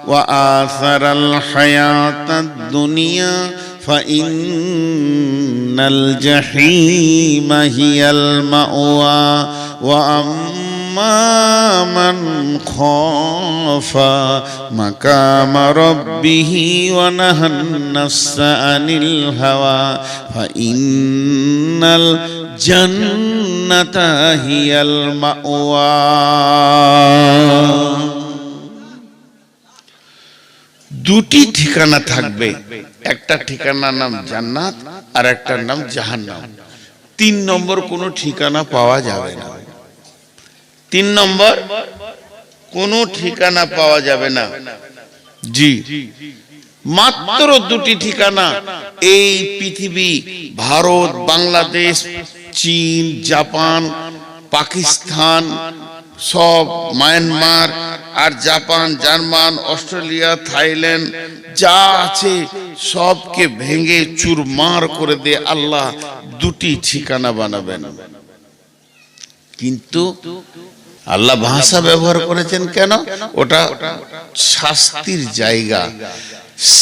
وآثر الحياة الدنيا فإن الجحيم هي المأوى وأما من خاف مقام ربه ونهى النفس عن الهوى فإن الجنة هي المأوى। দুটি ঠিকানা থাকবে, একটা ঠিকানার নাম জান্নাত আর একটার নাম জাহান্নাম। 3 নম্বর কোনো ঠিকানা পাওয়া যাবে না। 3 নম্বর কোনো ঠিকানা পাওয়া যাবে না। জি, মাত্র 2টি ঠিকানা এই পৃথিবী, ভারত, বাংলাদেশ, চীন, জাপান, পাকিস্তান, সব মায়ানমার আর জাপান, জার্মান, অস্ট্রেলিয়া, থাইল্যান্ড যা আছে সবকে ভেঙে চুরমার করে দিয়ে আল্লাহ 2টি ঠিকানা বানাবেন। কিন্তু আল্লাহ ভাষা ব্যবহার করেছেন কেন? ওটা শাস্তির জায়গা।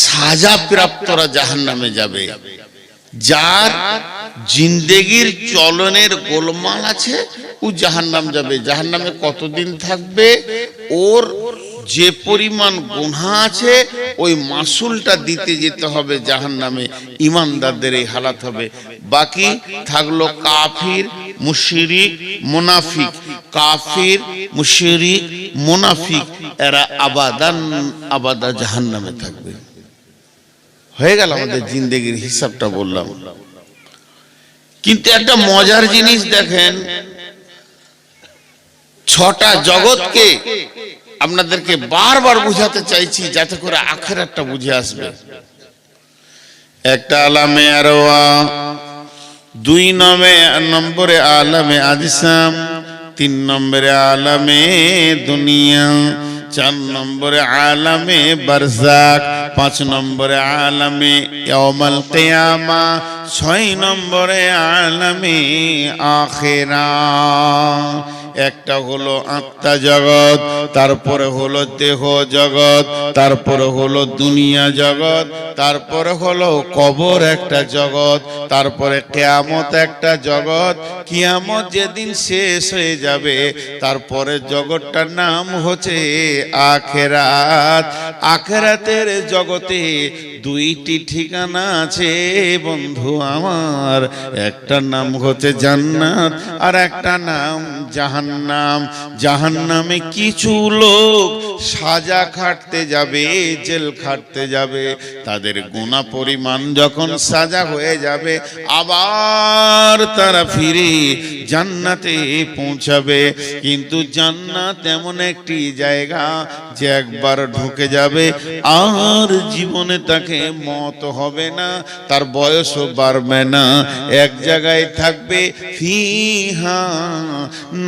সাজা প্রাপ্তরা জাহান্নামে যাবে। যার জিন্দেগির চলনের গোলমাল আছে ও জাহান্নাম যাবে। জাহান্নামে কতদিন থাকবে? ওর যে পরিমাণ গুনাহ আছে ওই মাসুলটা দিতে যেতে হবে জাহান্নামে। ঈমানদারদের এই হালাত হবে। বাকি থাকলো কাফির, মুশরিক, মুনাফিক। কাফির, মুশরিক, মুনাফিক এরা আবাদান আবাদা জাহান্নামে থাকবে। হয়ে গেল আমাদের জিন্দেগির হিসাবটা বললাম। কিন্তু একটা মজার জিনিস দেখেন, 6টা জগৎকে আপনাদেরকে বারবার বুঝাতে চাইছি যাতে করে আখিরাতটা বুঝে আসবে। একটা আলামে আরওয়া, 2 নম্বরে আলামে আজসাম, 3 নম্বরে আলামে দুনিয়া, 4 নম্বরে আলামে বারজাক, 5 নম্বরে আলামে ইয়াউমাল কিয়ামা, 6 নম্বরে আলামে আখিরা। একটা হলো আত্মা জগৎ, তারপরে হলো দেহ জগৎ, তারপরে হলো দুনিয়া জগৎ, তারপরে হলো কবর একটা জগৎ, তারপরে কিয়ামত একটা জগৎ। কিয়ামত যেদিন শেষ হয়ে যাবে তারপরে জগৎটার নাম হচ্ছে আখিরাত। আখিরাতের জগতে 2টি ঠিকানা আছে বন্ধু আমার, একটা নাম হচ্ছে জান্নাত আর একটা নাম জাহান্নাম। জাহান্নামে কিছু লোক সাজা খাটতে যাবে, জেল খাটতে যাবে। তাদের গুনাহ পরিমাণ যখন সাজা হয়ে যাবে আবার তারা ফিরে জান্নাতে পৌঁছাবে। কিন্তু জান্নাত এমন একটি জায়গা যে একবার ঢুকে যাবে আর জীবনে তাকে মত হবে না, তার বয়সও বাড়বে না, এক জায়গায় থাকবে। ফিহা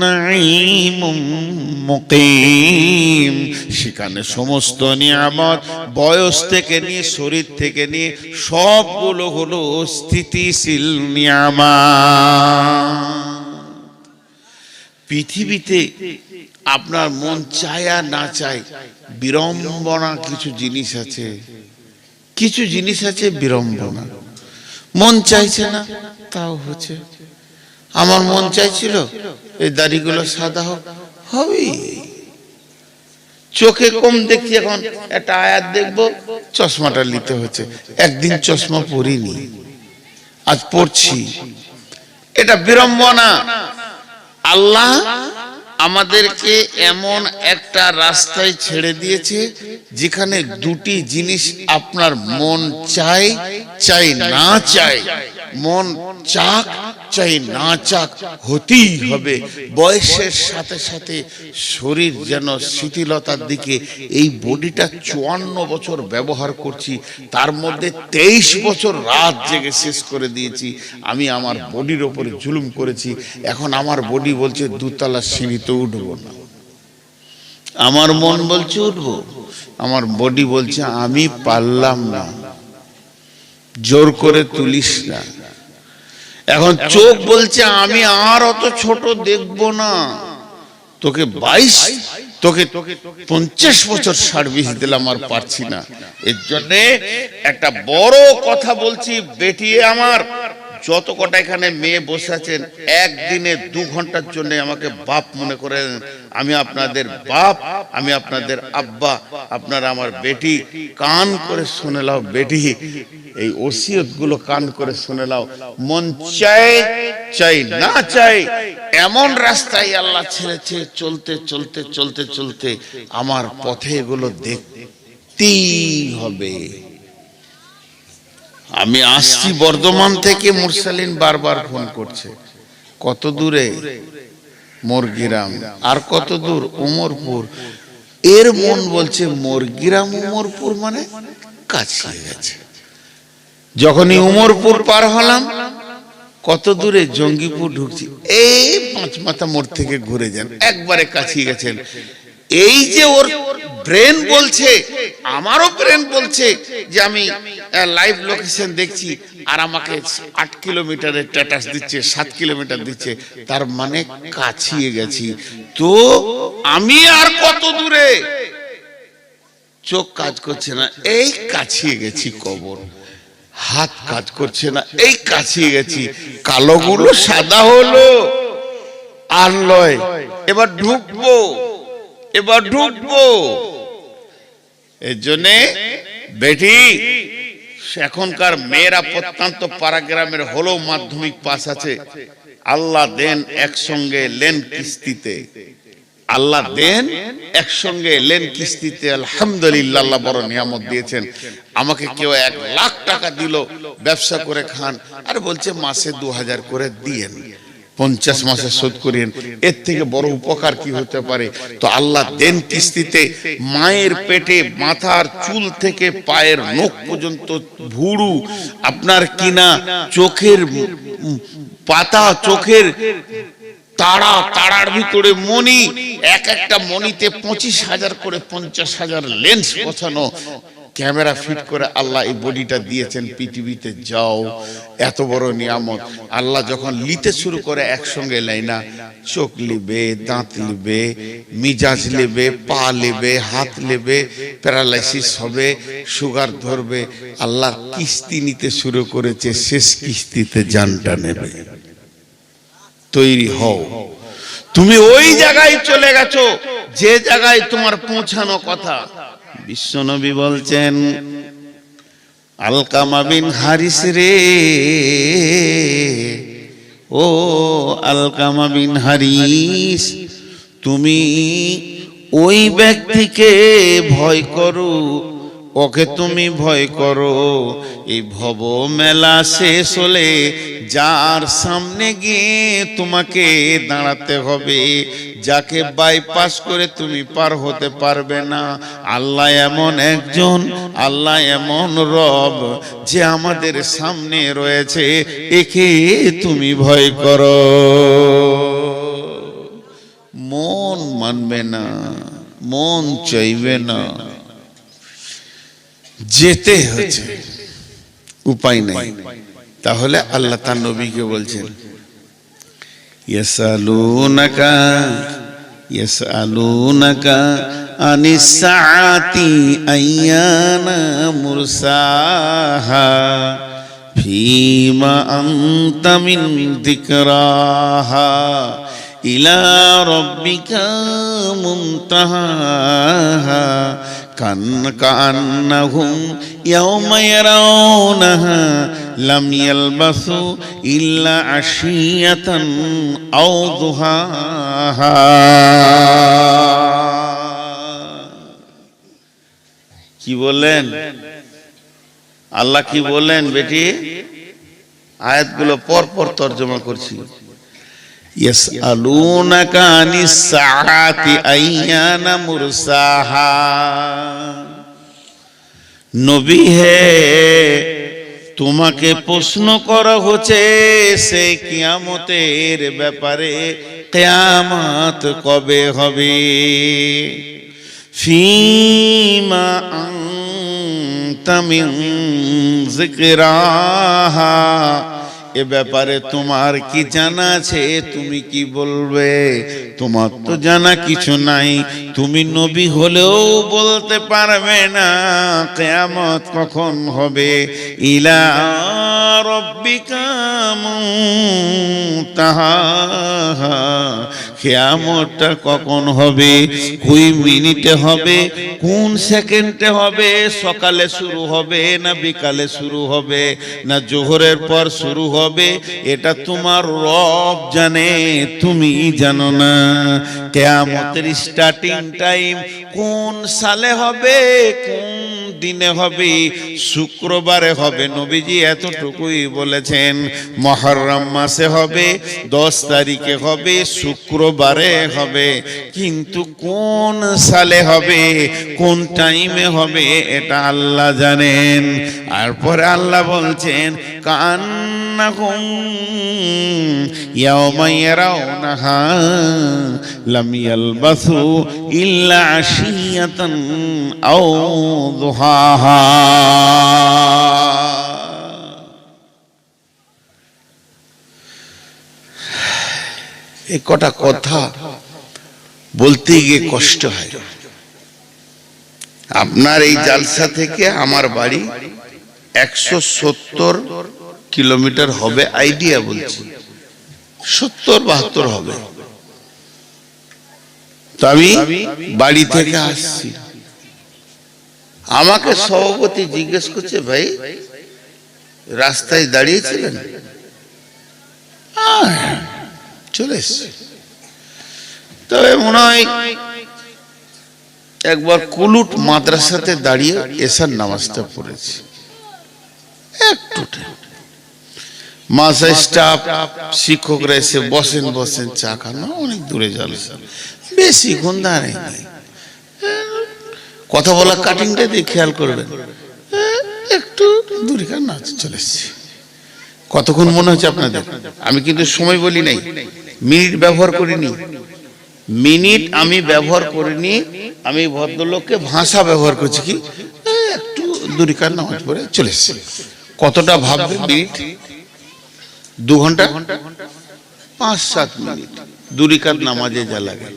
নাঈমুম মুকিম, সেখানে সমস্ত নিয়ামত বয়স থেকে নিয়ে শরীর থেকে নিয়ে সবগুলো হলো স্থিতিশীল নিয়ামত। পৃথিবীতে আপনার মন চায় আর না চায় বিড়ম্বনা কিছু জিনিস আছে, কিছু জিনিস আছে বিড়ম্বনা। মন চাইছে না তাও হচ্ছে। আমার মন চাইছিল এই দাড়িগুলো সাদা হোক, হবেই। চোখে কম দেখছি, এখন একটা আয়াত দেখবো চশমাটা নিতে হচ্ছে। একদিন চশমা পরিনি, আজ পড়ছি। এটা বিড়ম্বনা। আল্লাহ আমাদেরকে এমন একটা রাস্তায় ছেড়ে দিয়েছে যেখানে 2টি জিনিস আপনার মন চাই, চাই না চাই, মন চাক চাই না চাক হতেই হবে। বয়সের সাথে সাথে শরীর যেন শিথিলতার দিকে। এই বডিটা 54 বছর ব্যবহার করছি, তার মধ্যে 23 বছর রাত জেগে শেষ করে দিয়েছি। আমি আমার বডির ওপরে জুলুম করেছি। এখন আমার বডি বলছে 2 তলা সিঁড়িতে উঠবো না, আমার মন বলছে উঠবো, আমার বডি বলছে আমি পারলাম না, জোর করে তুলিস না। এখন চোখ বলছে আমি আর অত ছোট দেখবো না, তোকে 22 তোকে 50 বছর সার্ভিস দিলাম আর পারছি না। এর জন্য একটা বড় কথা বলছি, বেটিয়ে আমার যত কটা এখানে মেয়ে বসে আছেন, একদিনে 2 ঘন্টার জন্য আমাকে বাপ মনে করেন। আমি আপনাদের বাপ, আমি আপনাদের আব্বা, আপনারা আমার বেটি। কান করে শুনে লাও বেটি, এই ওসিয়ত গুলো কান করে শুনে লাও। মন চাই চাই না চাই এমন রাস্তায় আল্লাহ ছেড়েছে, চলতে চলতে চলতে চলতে আমার পথে এগুলো দেখতেই হবে। আমি আসছি বর্ধমান থেকে, মুরসালিন বারবার ফোন করছে, কত দূরে? মোরগ্রাম। আর কত দূর? উমরপুর। এর মন বলছে মোরগ্রাম উমরপুর মানে কাছে গেছে। যখনই উমরপুর পার হলাম, কত দূরে? জঙ্গিপুর ঢুকছি। এই 5 মাথা মোড় থেকে ঘুরে যান, একবারে কাছে গেছেন। এই যে ওর ব্রেন বলছে, আমারও ব্রেন বলছে যে আমি লাইভ লোকেশন দেখছি, আর আমাকে 8 কিলোমিটারের স্ট্যাটাস দিচ্ছে, 7 কিলোমিটার দিচ্ছে, তার মানে কাছিয়ে গেছি। তো আমি আর কত দূরে? চোখ কাজ করছে না, এই কাছিয়ে গেছি কবর। হাত কাজ করছে না, এই কাছিয়ে গেছি। কালোগুলো সাদা হলো আর লয়, এবার ঢুকবো, এবার ঢুকবো। এর জন্যে বেটি, এখনকার মেয়েরা প্রত্যন্ত পাড়া গ্রামের হলেও মাধ্যমিক পাস আছে, আল্লাহ দেন একসঙ্গে লেন কিস্তিতে, আল্লাহ দেন একসঙ্গে লেন কিস্তিতে। আলহামদুলিল্লাহ, আল্লাহ বড় নিয়ামত দিয়েছেন। আমাকে কেউ 1 লাখ টাকা দিল, ব্যবসা করে খান, আর বলছে মাসে 2000 করে দিয়েন, 50 মাসে শোধ করিয়েন। এর থেকে বড় উপকার কি হতে পারে? তো আল্লাহ দেন কিস্তিতে। মায়ের পেটে মাথার চুল থেকে পায়ের নখ পর্যন্ত ভুরু, আপনার কিনা চোখের পাতা, চোখের তারা, তারার ভিতরে মণি, এক একটা মণিতে 25,000 করে 50,000 লেন্স বসানো, ক্যামেরা ফিট করে আল্লাহ এই বডিটা দিয়েছেন পৃথিবীতে। যাও, এত বড় নিয়ামত। আল্লাহ যখন নিতে শুরু করে একসঙ্গে লাই না, চোখ লিবে, দাঁত লিবে, মিজাজ লিবে, পা লিবে, হাত লিবে, প্যারালাইসিস হবে, সুগার ধরবে। আল্লাহ কিস্তি নিতে শুরু করেছে, শেষ কিস্তিতে জানটা নেবে। তৈরি হও। তুমি ওই জায়গায় চলে গেছো যে জায়গায় তোমার পৌঁছানো কথা। বিশ্বনবী বলছেন, আলকামা বিন হারিস রে, ও আলকামা বিন হারিস, তুমি ওই ব্যক্তিকে ভয় করো, ওকে তুমি ভয় করো। এই ভব মেলা শেষ হলে যার সামনে গিয়ে তোমাকে দাঁড়াতে হবে, যাকে বাইপাস করে তুমি পার হতে পারবে না। আল্লাহ এমন একজন, আল্লাহ এমন রব যে আমাদের সামনে রয়েছে, একে তুমি ভয় করো। মন মানবে না, মন চাইবে না, যেতে হচ্ছে, উপায় নাই। তাহলে আল্লাহ তার নবীকে বলছেন, ইয়াসালুনাকা ইয়াসালুনাকা আনিস সাআতি আইয়ানা মুরসাহা ফীমা আনতা মিন যিকরাহা ইলা রাব্বিকা মুনতাহাহা কান্নাহুম ইয়াওমা ইয়ারাউনাহা লাম ইয়ালবাসু ইল্লা আশিয়াতান আও দুহাহা। কি বলেন আল্লাহ? কি বলেন বেটি? আয়াতগুলো পর পর তর্জমা করছি। ইয়াসআলুনাকা আনিস সাআতি আইয়ানা মুরসাহা। নবী হে, তোমাকে প্রশ্ন করা হচ্ছে সে কিয়ামতের ব্যাপারে, কিয়ামত কবে হবে। ফীমা আনতা মিন যিকরাহা, এ ব্যাপারে তোমার কি জানা আছে? তুমি কি বলবে? তোমার তো জানা কিছু নাই, তুমি নবী হলেও বলতে পারবে না কিয়ামত কখন হবে। ইলা রাব্বিকা মুনতাহা, কিয়ামতটা কখন হবে, কোন মিনিটে হবে, কোন সেকেন্ডে হবে, সকালে শুরু হবে না বিকালে শুরু হবে না জোহরের পর শুরু হবে, এটা তোমার রব জানে, তুমি জানো না। কিয়ামতের স্টার্টিং টাইম কোন সালে হবে, কোন দিনে হবে? শুক্রবারে হবে, নবীজি এতটুকুই বলেছেন। মুহররম মাসে হবে, 10 তারিখে হবে, শুক্রবারে হবে, কিন্তু কোন সালে হবে, কোন টাইমে হবে, এটা আল্লাহ জানেন। আর পরে আল্লাহ বলছেন কান্নাহুম ইয়াওমা ইয়ারাউনাহা লাম ইয়ালবাসু ইল্লা আশিয়াতান আও দুহাহা। এই কটা কথা বলতে গিয়ে কষ্ট হয়। আপনার এই জালসা থেকে আমার বাড়ি 170 কিলোমিটার হবে, আইডিয়া বলছি 70-72 হবে। তো আমি বাড়ি থেকে আসছি, আমাকে সভাপতি জিজ্ঞেস করছে, ভাই রাস্তায় দাঁড়িয়েছিলেন? চলে এসছি। তবে মনে হয় একবার কুলুট মাদ্রাসাতে দাঁড়িয়ে এসার নামাজটা পড়েছি। একটু মাসা স্টাফ শিক্ষকরা এসে বসেন বসেন চা খান, অনেক দূরে যাবে, বেশিক্ষণ দাঁড়িয়ে নেই, কথা বলা কাটিংটা দিয়ে খেয়াল করবেন, একটু দূরে খান না, চলে এসছি। কতক্ষণ মনে হচ্ছে আপনাদের? আমি কিন্তু সময় বলি নাই, মিনিট ব্যবহার করিনি, মিনিট আমি ব্যবহার করিনি, আমি ভদ্রলোককে ভাষা ব্যবহার করছি কি একটু দূরে খান নামাজ পড়ে চলে এসছি। কতটা ভাববেন? মিনিট 2 ঘন্টা 5-7 মিনিট দূরে খান নামাজে যা লাগে।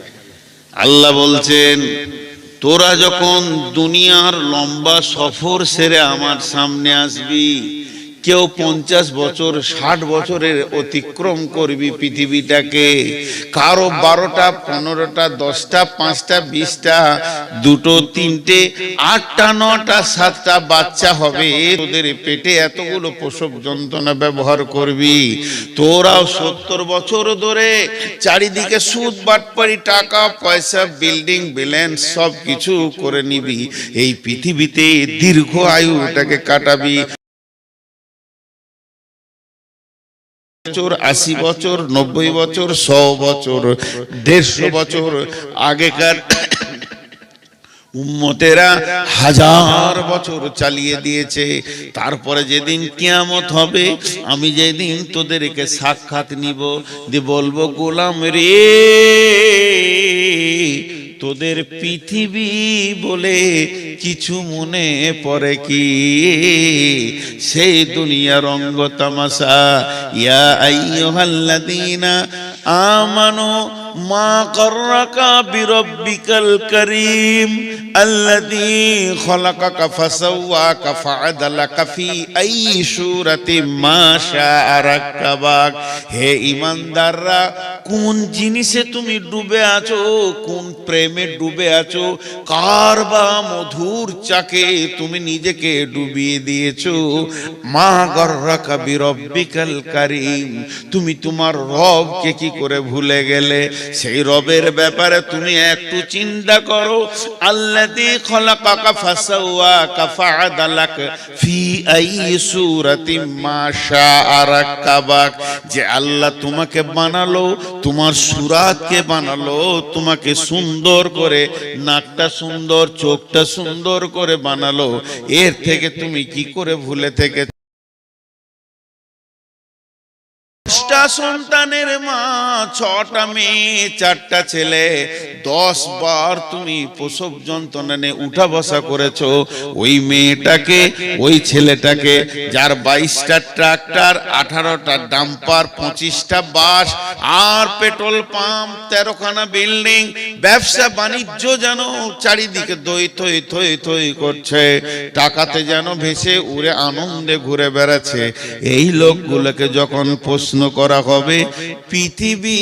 আল্লাহ বলছেন তোরা যখন দুনিয়ার লম্বা সফর সেরে আমার সামনে আসবি, কেউ 50 বছর 60 বছরের অতিক্রম করবি পৃথিবীটাকে, কারো 12টা 15টা 10টা 5টা 20টা 2টো 3টে 8টা 9টা 7টা বাচ্চা হবে, তোদের পেটে এতগুলো প্রসব যন্ত্রণা ব্যবহার করবি। তোরাও 70 বছর ধরে চারিদিকে সুদ বাটপারি টাকা পয়সা বিল্ডিং বিল্যান্ড সব কিছু করে নিবি, এই পৃথিবীতে দীর্ঘ আয়ুটাকে কাটাবি। 80 বছর 90 বছর 100 বছর 150 বছর আগেকার উম্মতেরা 1000 বছর চালিয়ে দিয়েছে। তারপরে যেদিন কিয়ামত হবে, আমি যেদিন তোদেরকে সাক্ষাৎ নিব, দিয়ে বলবো গোলাম রে, তোদের পৃথিবী বলে কিছু মনে পড়ে কি? সেই দুনিয়ার রঙ্গ তামাশা। ইয়া আইয়ুহাল্লাযীনা আমানু মা গাররাকা বিরাব্বিকাল কারীম আল্লাযী খলাকাকা ফাসাওয়াকা ফাআদালাকা ফি আইয়ি সূরাতিন মা শাআ রাক্কাবাক। হে ঈমানদাররা, কোন জিনিসে তুমি ডুবে আছো, কোন প্রেমে ডুবে আছো, কার বা মধুর চাকে তুমি নিজেকে ডুবিয়ে দিয়েছো। মা গাররাকা বিরাব্বিকাল কারীম, তুমি তোমার রবকে কি করে ভুলে গেলে? সেই রবের ব্যাপারে তুমি একটু চিন্তা করো। আল্লাযী খলাকাকা ফাসাওয়াকা ফাআদালাক ফি আইয়ি সূরাতিন মা শাআ রাক্কাবাক, যে আল্লাহ তোমাকে বানালো, তোমার সুরাতকে বানালো, তোমাকে সুন্দর করে, নাকটা সুন্দর, চোখটা সুন্দর করে বানালো, এর থেকে তুমি কি করে ভুলে থেকে 10টা সন্তানের মা, 6টা মেয়ে 4টা ছেলে, 10 বার তুমি প্রসব যন্ত্রণা নিয়ে উঠা বসা করেছো। ওই মেয়েটাকে, ওই ছেলেটাকে, যার 22টা ট্রাক্টর, 18টা ডাম্পার, 25টা বাস আর পেট্রোল পাম্প, 13খানা বিল্ডিং, ব্যবসা বাণিজ্য যেন চারিদিকে দই থই থই থই করছে, টাকাতে যেন ভেসে উড়ে আনন্দে ঘুরে বেড়াচ্ছে। এই লোকগুলোকে যখন প্রশ্ন করা হবে, পৃথিবী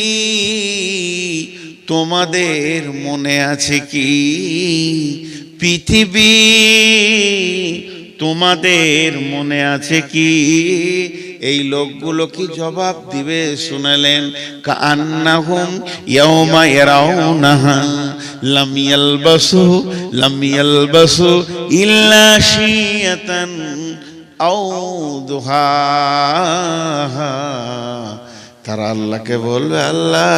তোমাদের মনে আছে কি? পৃথিবী তোমাদের মনে আছে কি? এই লোকগুলো কি জবাব দিবে শুনালেন, কান্নাহুম ইয়াউমা ইয়ারাউনাহা লাম ইয়ালবাসু ইল্লা শিয়াতান আও দুহাহা। তারা আল্লাহকে বলবে, আল্লাহ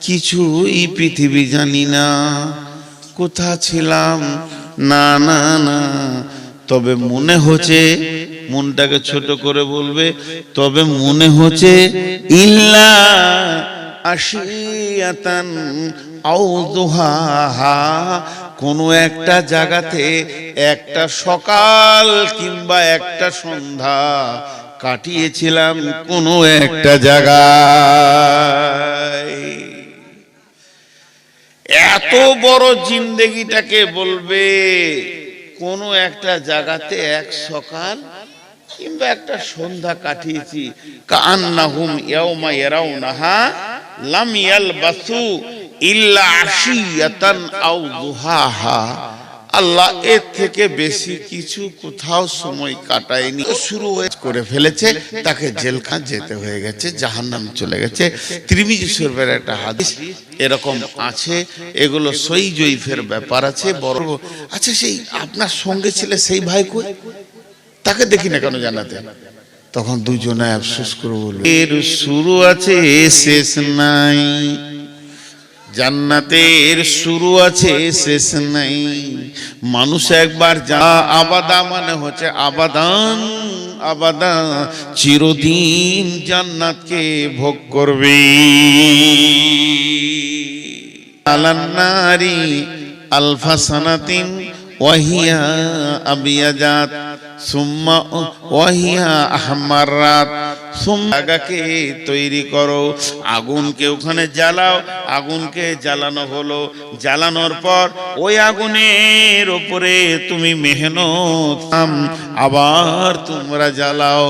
কিছুই পৃথিবী জানি না, কোথা ছিলাম, না না না, তবে মনে হচ্ছে, মনটাকে ছোট করে বলবে, তবে মনে হচ্ছে ইল্লা আশিয়াতান আও দুহাহা, কোনো একটা জায়গাতে একটা সকাল কিংবা একটা সন্ধ্যা কাটিয়েছিলাম কোনো একটা জায়গায়। এত বড় জিন্দেগিটাকে বলবে কোনো একটা জায়গাতে এক সকাল কিংবা একটা সন্ধ্যা কাটিয়েছি। কান্নাহুম ইয়াউমা ইয়ারাউনাহা লাম ইয়ালবাসু ইল্লা আশিয়াতান আও দুহাহা। আল্লাহ এর থেকে বেশি কিছু কোথাও সময় কাটায়নি, শুরু করে ফেলেছে, তাকে জেলখানা যেতে হয়ে গেছে, জাহান্নামে চলে গেছে। তিরমিজি শরীফের একটা হাদিস এরকম আছে, এগুলো সই জয়ীফের ব্যাপার আছে বড়। আচ্ছা, সেই আপনার সঙ্গে ছিল সেই ভাই কই? তাকে দেখি না কেন জানাতে? তখন দুজনে আফসোস করে বলল, এর শুরু আছে শেষ নাই, জান্নাতের শুরু আছে শেষ নাই। মানুষ একবার যা আবাদা মানে হচ্ছে আবাদান, আবাদা চিরদিন জান্নাতকে ভোগ করবে। আলান্নারি আলফা সানাতিন ওয়াহিয়া আবিয়াজাত সুম্মা ওয়াহিয়া আহমারাত। আগাকে তৈরি করো, আগুনকে ওখানে জ্বালাও, আগুনকে জ্বালানো হলো, জ্বালানোর পর ওই আগুনের উপরে তুমি মেহনত, আবার তোমরা জ্বালাও,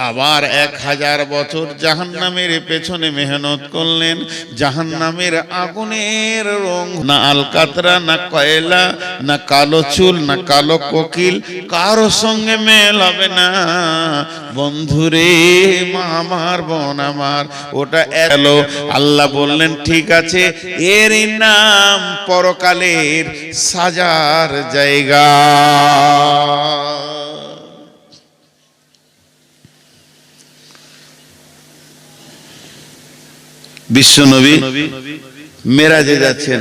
আবার 1000 বছর জাহান্নামের পেছনে মেহনত করলেন। জাহান্নামের আগুনের রং না আলকাতরা, না কয়লা, না কালো চুল, না কালো কোকিল, কারো সঙ্গে মেল হবে না। বন্ধুরে, মা আমার, বোন আমার, ওটা এলো। আল্লাহ বললেন, ঠিক আছে, এর নাম পরকালের সাজার জায়গা। বিশ্বনবী মেরাজে যাচ্ছেন,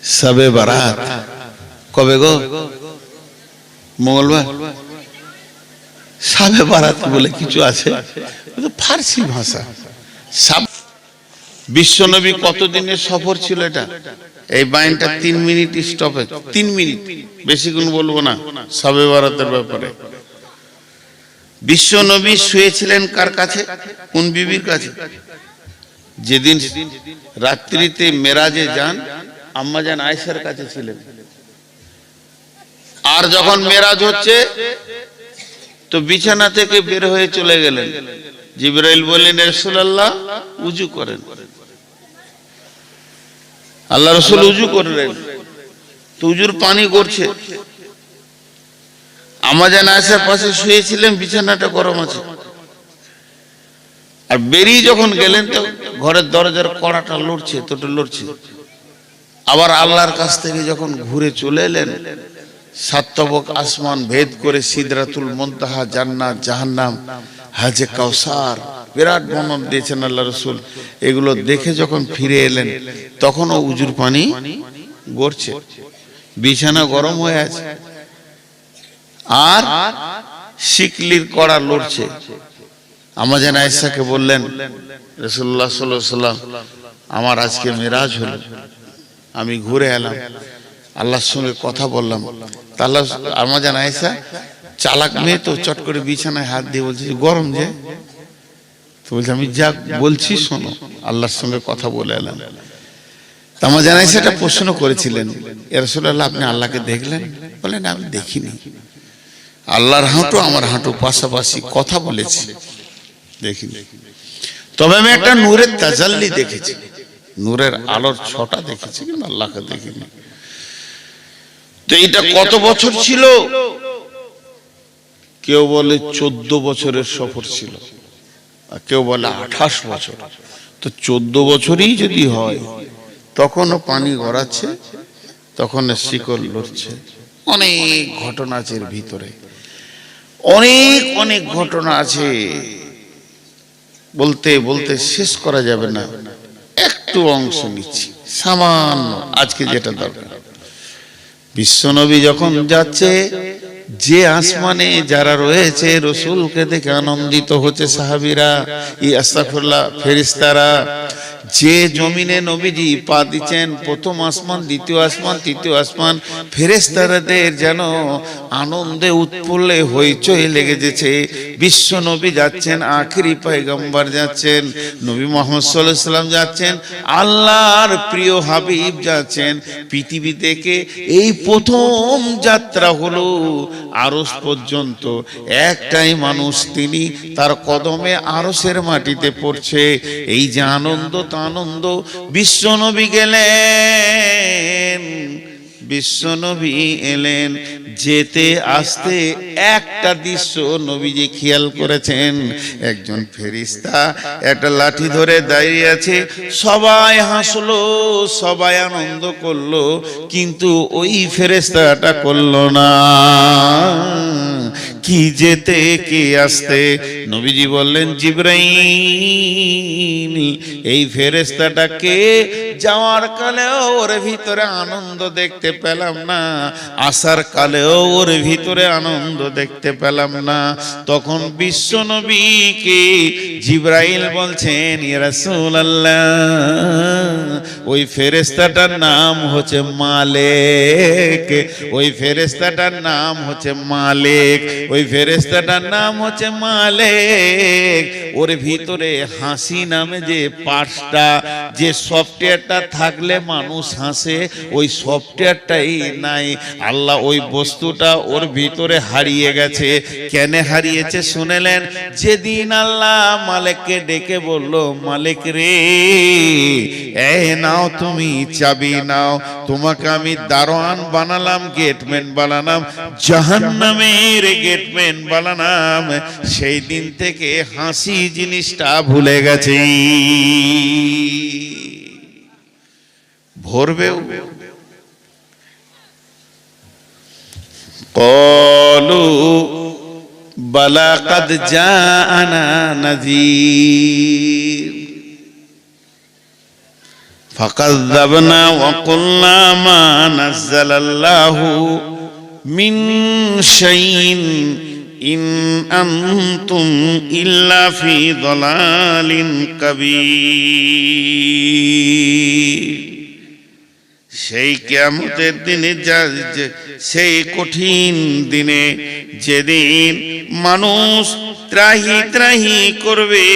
শবে বারাত কবে গো? মঙ্গলবার। শবে বারাত বলে কিছু আছে, ফার্সি ভাষা। বিশ্বনবী কতদিনের সফর ছিল এটা? এই বাইনটা 3 মিনিট স্টপেজ, 3 মিনিট, বেশিক্ষণ বলবো না শবে বারাতের ব্যাপারে। বিশ্বনবী শুয়েছিলেন কার কাছে? কোন বিবির কাছে? যেদিন রাত্রিতে মেরাজে যান, আম্মাজান আয়েশার কাছে ছিলেন। আর যখন মেরাজ হচ্ছে তো বিছানা থেকে বের হয়ে চলে গেলেন। জিবরাইল বললেন, রাসূলুল্লাহ উযু করেন। আল্লাহ রাসূল উযু করলেন, তো উযুর পানি গড়ছে। আম্মাজান আয়েশার পাশে শুয়েছিলেন, বিছানাটা গরম আছে। আর বেরিয়ে যখন গেলেন তো ঘরের দরজার কড়াটা লড়ছে, তোটা লড়ছে। আবার আল্লাহর কাছ থেকে যখন ঘুরে চলে এলেন, 7 তবক আসমান ভেদ করে সিদরাতুল মুনতাহা, জান্নাত, জাহান্নাম, হাজে কাউসার, বিরাট বর্ণনা দিয়েছেন আল্লাহ রাসূল। এগুলো দেখে যখন ফিরে এলেন, তখনও উজুর পানি গড়ছে, বিছানা গরম হয়ে আছে, আর শিকলির কড়া লড়ছে। আম্মা জান আয়েশাকে বললেন, রাসূলুল্লাহ সাল্লাল্লাহু আলাইহি ওয়াসাল্লাম, আমার আজকে মেরাজ হলো, আমি ঘুরে এলাম, আল্লাহর সঙ্গে কথা বললাম। তাহলে আম্মা জান আয়েশা চালাক মেয়ে তো, চট করে বিছানায় হাত দিয়ে বলছে গরম যে, তো বলছে আমি যা বলছি শোনো, আল্লাহর সঙ্গে কথা বলে এলাম। আম্মা জান আয়েশা একটা প্রশ্ন করেছিলেন, ইয়া রাসূলুল্লাহ আপনি আল্লাহকে দেখলেন? বলেন আমি দেখিনি, আল্লাহর হাঁটু আমার হাঁটু পাশাপাশি, কথা বলেছি, দেখিনি। তবে আমি একটা নূরের তাজাল্লি দেখেছি, নূরের আলোর ছটা দেখেছি, কিন্তু আল্লাহকে দেখিনি। তো এটা কত বছর ছিল? কেউ বলে 14 বছরের সফর ছিল, আর কেউ বলে 28 বছর। তো 14 বছরই যদি হয়, তখনও পানি গড়াচ্ছে, তখন শিকল লড়ছে। অনেক ঘটনা আছে এর ভিতরে, অনেক অনেক ঘটনা আছে, বলতে বলতে শেষ করা যাবে না। একটু অংশ নিচ্ছি সামান্য, আজকে যেটা দরকার। বিশ্বনবী যখন যাচ্ছে, যে আসমানে যারা রয়েছে রাসূলকে দেখে আনন্দিত হচ্ছে সাহাবীরা, আস্তাগফিরুল্লাহ, ফেরেশতারা। যে জমিনে নবীজি পা দিচ্ছেন, প্রথম আসমান, দ্বিতীয় আসমান, তৃতীয় আসমান, ফেরেশতাদের যেন আনন্দে উৎফুল্লে হইচই লেগে যেছে। বিশ্ব নবী যাচ্ছেন, আখেরি পয়গম্বর যাচ্ছেন, নবী মুহাম্মদ সাল্লাল্লাহু আলাইহি ওয়াসাল্লাম যাচ্ছেন, আল্লাহর প্রিয় হাবিব যাচ্ছেন পৃথিবী থেকে। এই প্রথম যাত্রা হলো আরশ পর্যন্ত। একটাই মানুষ, তিনি, তার কদমে আরশের মাটিতে পড়ছে। এই যে আনন্দ, আনন্দ। বিশ্বনবী গেলেন, বিশ্বনবী এলেন, যেতে আসতে একটা দৃশ্য নবীজি খেয়াল করেছেন। একজন ফেরেশতা একটা লাঠি ধরে দাঁড়িয়ে আছে। সবাই হাসলো, সবাই আনন্দ করলো, কিন্তু ওই ফেরেশতাটা করলো না। কি যেতে কি আসতে? নবীজি বললেন জিবরাইল, এই ফেরেশতাটাকে যাওয়ার কালেও ওর ভিতরে আনন্দ দেখতে পেলাম না, আসার কালেও ওর ভিতরে আনন্দ দেখতে পেলাম না। তখন বিশ্ব নবীকে জিবরাইল বলছেন, ইয়া রাসূলুল্লাহ, ওই ফেরেশতাটার নাম হচ্ছে মালিক, ওই ফেরেশতাটার নাম হচ্ছে মালিক, ওই ফেরেশতাটার নাম হচ্ছে মালিক। ওর ভিতরে হাসি নামে যে পার্টসটা, যে সফটওয়্যারটা থাকলে মানুষ হাসে, ওই সফটওয়্যারটাই নাই। আল্লাহ ওই বস্তুটা ওর ভিতরে হারিয়ে গেছে। কেন হারিয়েছে শুনেলেন? যেদিন আল্লাহ মালিককে ডেকে বলল, মালিক রে, এই নাও তুমি চাবি নাও, তোমাকে আমি দারোয়ান বানালাম, গেটম্যান বানালাম, জাহান্নামের গেটম্যান বানালাম। সেই দিন থেকে হাসি জিনিসটা ভুলে গেছে। ভরবেও। ক্বালু বালা কাদ জাআনা নাযীর ফাকাযযাবনা ওয়া কুলনা মা নাযালাল্লাহু মিন শাইইন ইন আনতুম ইল্লা ফি দালালিন কাবীর। সেই কিয়ামতের দিনে, সেই কঠিন দিনে, যেদিন মানুষ ত্রাহি ত্রাহি করবে,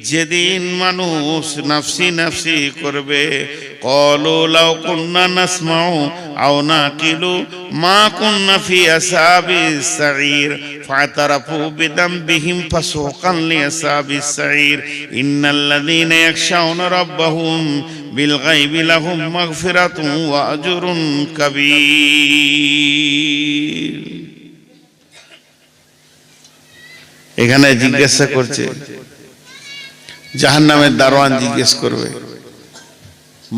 যেদিন মানুষ নাফসি নাফসি করবে। ক্বালু লাউ কুন্না নাসমাউ আও নাকিলু মা কুন্না ফি আসহাবিস সাঈর ফাতারাফু বিদামবিহিম ফাসুকান লিআসহাবিস সাঈর ইন্নাল্লাযীনা ইয়াখশাউনা রাব্বাহুম বিল গায়বি লাহুম মাগফিরাতুন ওয়া আজরুন কাবীর। এখানে জিজ্ঞাসা করছে, জাহান্নামের দারোয়ান জিজ্ঞেস করবে,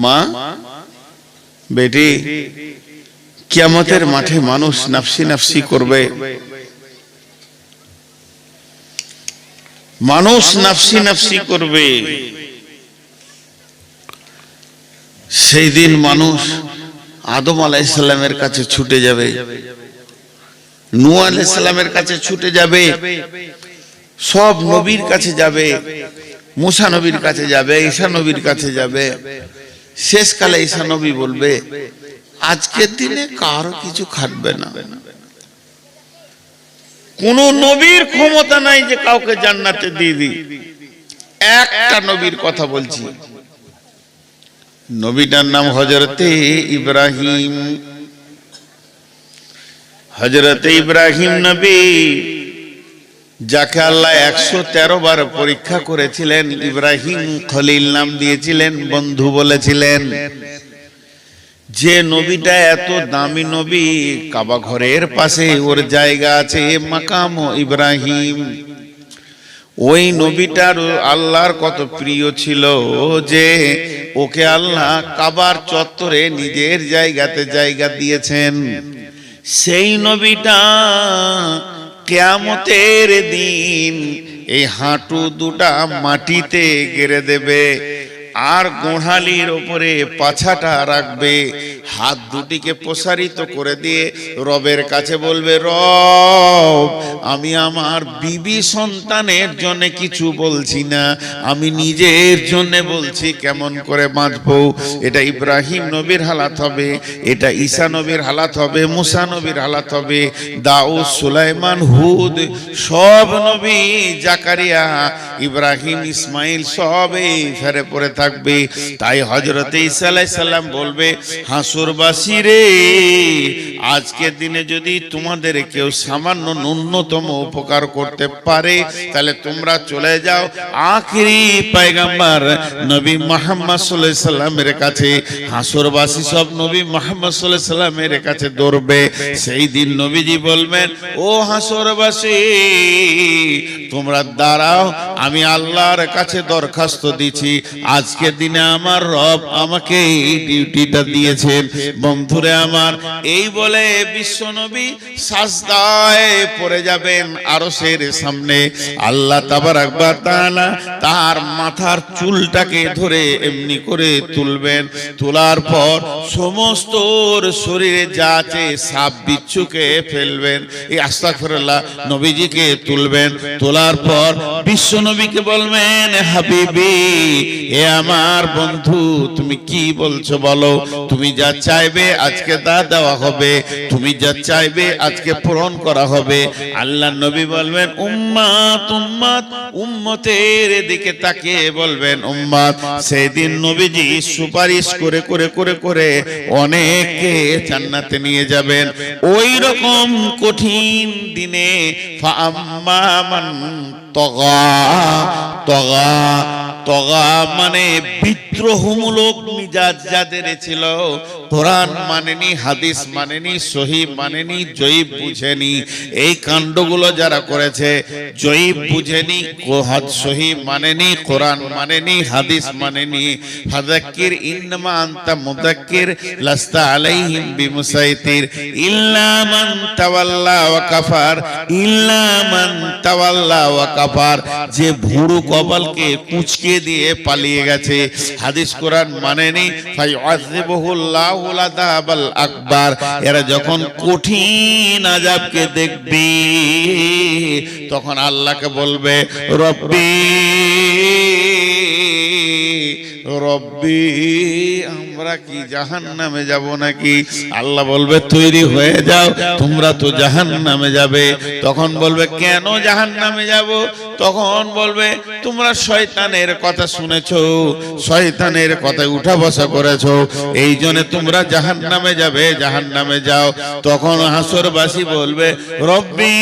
মা বেটি, কিয়ামতের মাঠে মানুষ নাফসি নাফসি করবে, মানুষ নাফসি নাফসি করবে। সেই দিন মানুষ আদম আলাইহিস সালামের কাছে ছুটে যাবে, নূহ আলাইহিস সালামের কাছে ছুটে যাবে, সব নবীর কাছে যাবে, মুসা নবীর কাছে যাবে, ঈসা নবীর কাছে যাবে। শেষকালে ঈসা নবী বলবে, আজকের দিনে কারো কিছু খাটবে না। কোন নবীর ক্ষমতা নাই যে কাউকে জান্নাতে দিয়ে দিই। একটা নবীর কথা বলছি, নবীটার নাম হযরতে ইব্রাহিম। হযরতে ইব্রাহিম নবী, যাকে আল্লাহ 113 বার পরীক্ষা করেছিলেন, ইব্রাহিম খলিল নাম দিয়েছিলেন, বন্ধু বলেছিলেন। যে নবীটা এত দামি নবী, কাবা ঘরের পাশে ওর জায়গা আছে, মাকাম ইব্রাহিম। ওই নবীটার আল্লাহর কত প্রিয় ছিল যে ওকে আল্লাহ কাবার চত্বরে নিজের জায়গাতে জায়গা দিয়েছেন। সেই নবীটা কিয়ামতের দিন এই হাঁটু দুটা মাটিতে গেড়ে দেবে, আর গোড়ালির উপরে পাছাটা রাখবে, হাত দুটিকে প্রসারিত করে দিয়ে রবের কাছে বলবে, রব, আমি আমার বিবি সন্তানের জন্য কিছু বলছি না, আমি নিজের জন্য বলছি, কেমন করে বাঁচবো। এটা ইব্রাহিম নবীর হালাত হবে, এটা ঈসা নবীর হালাত হবে, মুসা নবীর হালাত হবে, দাউদ, সুলাইমান, হুদ, সব নবী, জাকারিয়া, ইব্রাহিম, ইসমাইল, সব এই ফেরে পড়ে থাকবে। তাই হযরতে ঈসা আলাইহিস সালাম বলবে, হাসরবাসী রে, আজকের দিনে যদি তোমাদের কেউ সামান্য ন্যূনতম উপকার করতে পারে, তাহলে তোমরা চলে যাও আখিরি পয়গম্বর নবী মুহাম্মদ সাল্লাল্লাহু আলাইহি সাল্লামের কাছে। হাসরবাসী সব নবী মুহাম্মদ সাল্লাল্লাহু আলাইহি সাল্লামের কাছে দৌড়বে। সেই দিন নবীজি বলবেন, ও হাসরবাসী, তোমরা দাঁড়াও, আমি আল্লাহর কাছে দরখাস্ত দিচ্ছি, আজকের দিনে আমার রব আমাকে এই ডিউটিটা দিয়েছেন। বন্ধুরে আমার, এই বলে বিশ্বনবী সাজদায় পড়ে যাবেন আরশের সামনে। আল্লাহ তাবারাক ওয়া তাআলা তার মাথার চুলটাকে ধরে এমনি করে তুলবেন, তোলার পর সমস্ত শরীরে যা আছে সাপ বিচ্ছুকে ফেলবেন। এই আস্তাগফিরুল্লাহ, নবীজিকে তুলবেন, তোলার পর বিশ্বনবীকে বলবেন, হাবিবি, এ আমার বন্ধু, তুমি কি বলছো বলো, তুমি যা চাইবে আজকে তা দেওয়া হবে, তুমি যা চাইবে আজকে পূরণ করা হবে। আল্লাহ নবী বলবেন, উম্মাত উম্মাত, উম্মতের দিকে তাকিয়ে বলবেন উম্মাত। সেই দিন নবীজি সুপারিশ করে করে করে করে অনেককে জান্নাতে নিয়ে যাবেন। ওই রকম কঠিন দিনে ফাআম্মা মান তগা, তগা, তগা মানে বিদ্রোহমূলক মিজাজ যাদের ছিল, কোরআন মানেনি, হাদিস মানেনি, সহি মানেনি, জয়ীব বুঝেনি, এই কাণ্ডগুলো যারা করেছে, জয়ীব বুঝেনি, সহি মানেনি, কোরআন মানেনি, হাদিস মানেনি, ফাযাক্কির ইন্নামা আনতা মুযাক্কির লাস্তা আলাইহিম বিমুসাইতির ইল্লা মান তাওয়াল্লা ওয়া কাফার, ইল্লা মান তাওয়াল্লা ওয়া কাফার, যে ভুরু কপালকে কুঁচকে দিয়ে পালিয়ে গেছে, হাদিস কোরআন মানেনি, ফায়ুআযিবুহুল্লাহুল আযাবাল আকবার। এরা যখন কঠিন আযাবকে দেখবে, তখন আল্লাহকে বলবে, রব্বি রব্বি, আমরা কি জাহান্নামে যাব নাকি? আল্লাহ বলবে, তৈরি হয়ে যাও, তোমরা তো জাহান্নামে যাবে। তখন বলবে, কেন জাহান্নামে যাব? তখন বলবে, তোমরা শয়তানের কথা শুনেছো, শয়তানের কথায় উঠা বসা করেছো, এই জন্য তোমরা জাহান্নামে যাবে, জাহান্নামে যাও। তখন হাসরবাসী বলবে, রব্বি,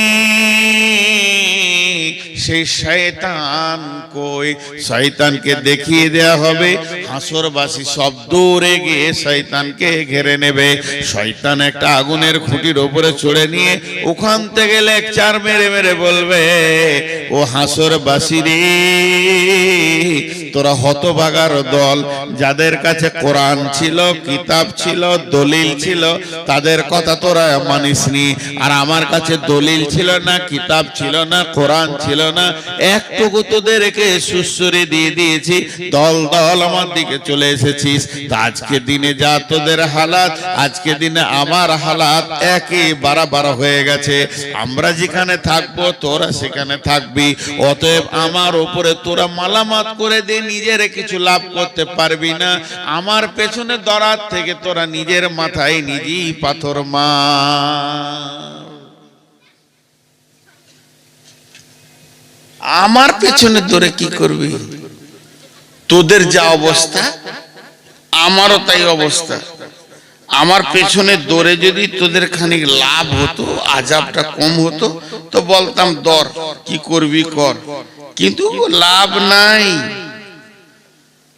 সেই শয়তান কই? শয়তানকে দেখিয়ে দেয়া হবে। হাসরবাসী সব দৌড়ে গিয়ে শয়তানকে ঘিরে নেবে। শয়তান একটা আগুনের খুঁটির উপরে চড়ে নিয়ে ওখান থেকে লেকচার মেরে মেরে বলবে, ও হাসরবাসী রে, তোরা হতভাগার দল, যাদের কাছে কোরআন ছিল, কিতাব ছিল, দলিল ছিল, তাদের কথা তোরা মানিসনি। আর আমার কাছে দলিল ছিল না, কিতাব ছিল না, কোরআন ছিল না, একটুকু তোদেরকে সুসুরি দিয়ে দিয়েছি, দল দল আমার দিকে দিকে চলে এসেছিস। তা আজকে দিনে যা তোদের হালাত, আজকে দিনে আমার হালাত একই বারাবার হয়ে গেছে। আমরা যেখানে থাকবো তোরা সেখানে থাকবি, অতএব আমার উপরে তোরা মালামাত করে দে, নিজের কিছু লাভ করতে পারবি না। আমার পেছনে দরাত থেকে তোরা নিজের মাথায় নিজেই পাথর মার। আমার পেছনে দৌড়ে কি করবি? তোদের যা অবস্থা আমারও তাই অবস্থা। আমার পেছনে দৌড়ে যদি তোদের খানিক লাভ হতো, আজাবটা কম হতো, তো বলতাম দর কি করবি কর, কিন্তু লাভ নাই।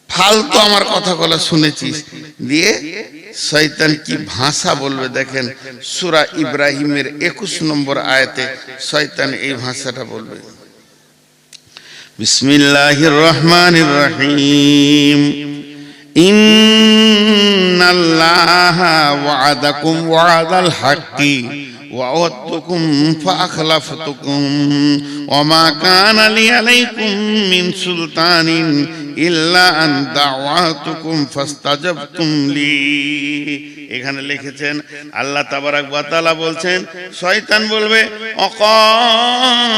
ফালতু আমার কথা বলা শুনেছিস। দিয়ে শয়তান কি ভাষা বলবে দেখেন, সূরা ইব্রাহিমের 21 নম্বর আয়াতে শয়তান এই ভাষাটা বলবে, বিসমিল্লাহির রহমানির রহিম, ইন্নাল্লাহা ওয়া'আদাকুম ওয়া'দাল হাক্কি ওয়া'আদতুকুম ফাআখলাফতুকুম ওয়া মা কানা লি আলাইকুম মিন সুলতানিন ইল্লা আন দা'ওয়াতুকুম ফাস্তাজাবতুম লি। এখানে লিখেছেন আল্লাহ তাবারাক ওয়া তাআলা বলছেন, শয়তান বলবে অকালা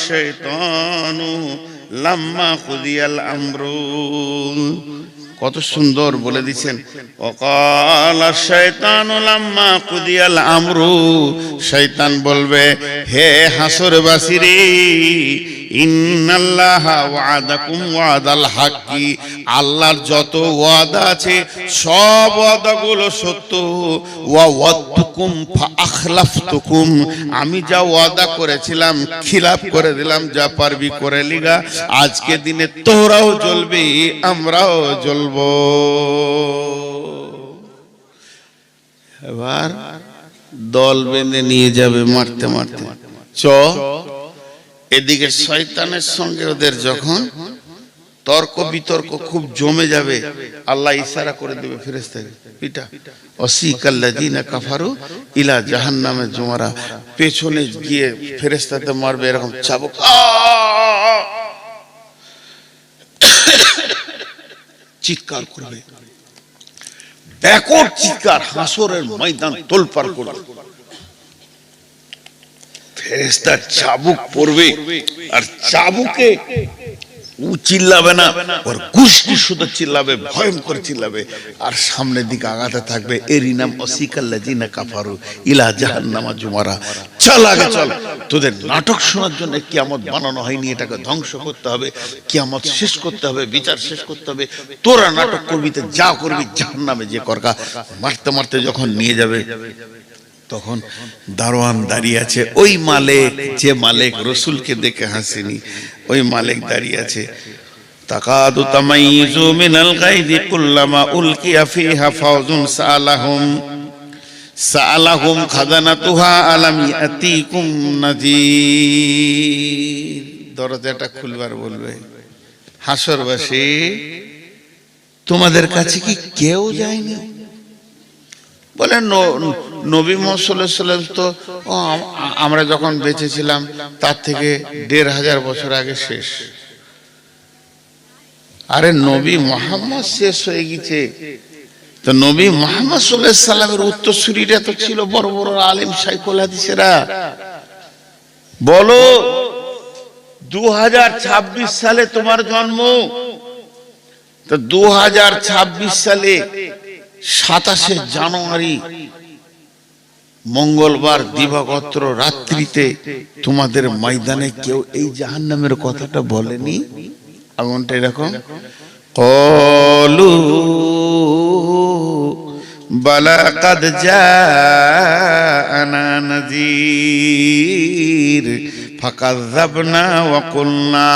শাইতানু লাম্মা কুদিয়াল আমরু। কত সুন্দর বলে দিচ্ছেন, ওয়াকালা শাইতানু লাম্মা কুদিয়াল আমরু। শয়তান বলবে, হে হাসরবাসীরে, ইন্নাল্লাহা ওয়া'আদাকুম ওয়া'দাল হাক্কি, আল্লাহর যত ওয়াদা আছে সব ওয়াদাগুলো সত্য। ওয়া'আদতুকুম ফাআখলাফতুকুম, আমি যা ওয়াদা করেছিলাম খিলাফ করে দিলাম, যা পারবি করে লিগা। আজকে দিনে তোরাও জ্বলবি আমরাও জ্বলবো। এবার দল বেঁধে নিয়ে যাবে মারতে মারতে। চ এদিকে শয়তানের সঙ্গে ওদের যখন তর্ক বিতর্ক খুব জমে যাবে, আল্লাহ ইশারা করে দেবে ফেরেশতাকে, পিটা ওয়াসিকাল্লাযিনা কাফারু ইলা জাহান্নামে জুমারা। পেছনে গিয়ে ফেরেশতাতে মারবে, এরকম চাবুক চিৎকার করবে, ব্যাকট চিৎকার, হাসরের ময়দান তোলপাড় করবে। ফেরেশতার চাবুক পড়বে, আর চাবুকে ও চিল্লাবে না, ওর গোষ্ঠী শুধু চিল্লাবে, ভয়ঙ্কর চিল্লাবে, আর সামনের দিকে আগাতে থাকবে। এরই নাম ওয়াসিকাল্লাযিনা কাফারু ইলা জাহান্নামা জুমারা। চল আগে চল, তোদের নাটক শোনার জন্য কিয়ামত বানানো হয়নি, এটাকে ধ্বংস করতে হবে, কিয়ামত শেষ করতে হবে, বিচার শেষ করতে হবে। তোরা নাটক করবি তো যা করবি জাহান্নামে যে করকা। মারতে মারতে যখন নিয়ে যাবে, তখন দারোয়ান দাঁড়িয়ে আছে, ওই মালিক, যে মালিক রাসূলকে দেখে হাসেনি, ওই মালিক দাঁড়িয়ে আছে। তাকাদু তামাইযু মিনাল গায়যি কুল্লামা উলকিয়া ফিহা ফাওজুন সাআলাহুম খাজানাতুহা আলাম ইয়াতিকুম নাযীর। দরজাটা খুলবার বলবে, হাসরবাসী তোমাদের কাছে কি কেউ যায়নি? বলে নবী মুহাম্মদ সাল্লাল্লাহু আলাইহি ওয়াসাল্লাম তো আমরা যখন বেঁচে ছিলাম তার থেকে ১৫০০ বছর আগে শেষ। আরে নবী মুহাম্মদ শেষ হয়ে গেছে, তো নবী মুহাম্মদ সাল্লাল্লাহু আলাইহি ওয়াসাল্লামের উত্তরসূরিরা তো ছিল বড় বড় আলেম শাইখুল হাদিসেরা। বলো 2026 সালে তোমার জন্ম, তো 2026 সালে 27শে জানুয়ারি মঙ্গলবার দিবাগত রাত্রিতে তোমাদের ময়দানে কেউ এই জাহান্নামের কথাটা বলেনি? আগুনটা এরকম, ক্বালু বালা কাদ জাআনা নাযীর ফাকাযযাবনা ওয়া কুলনা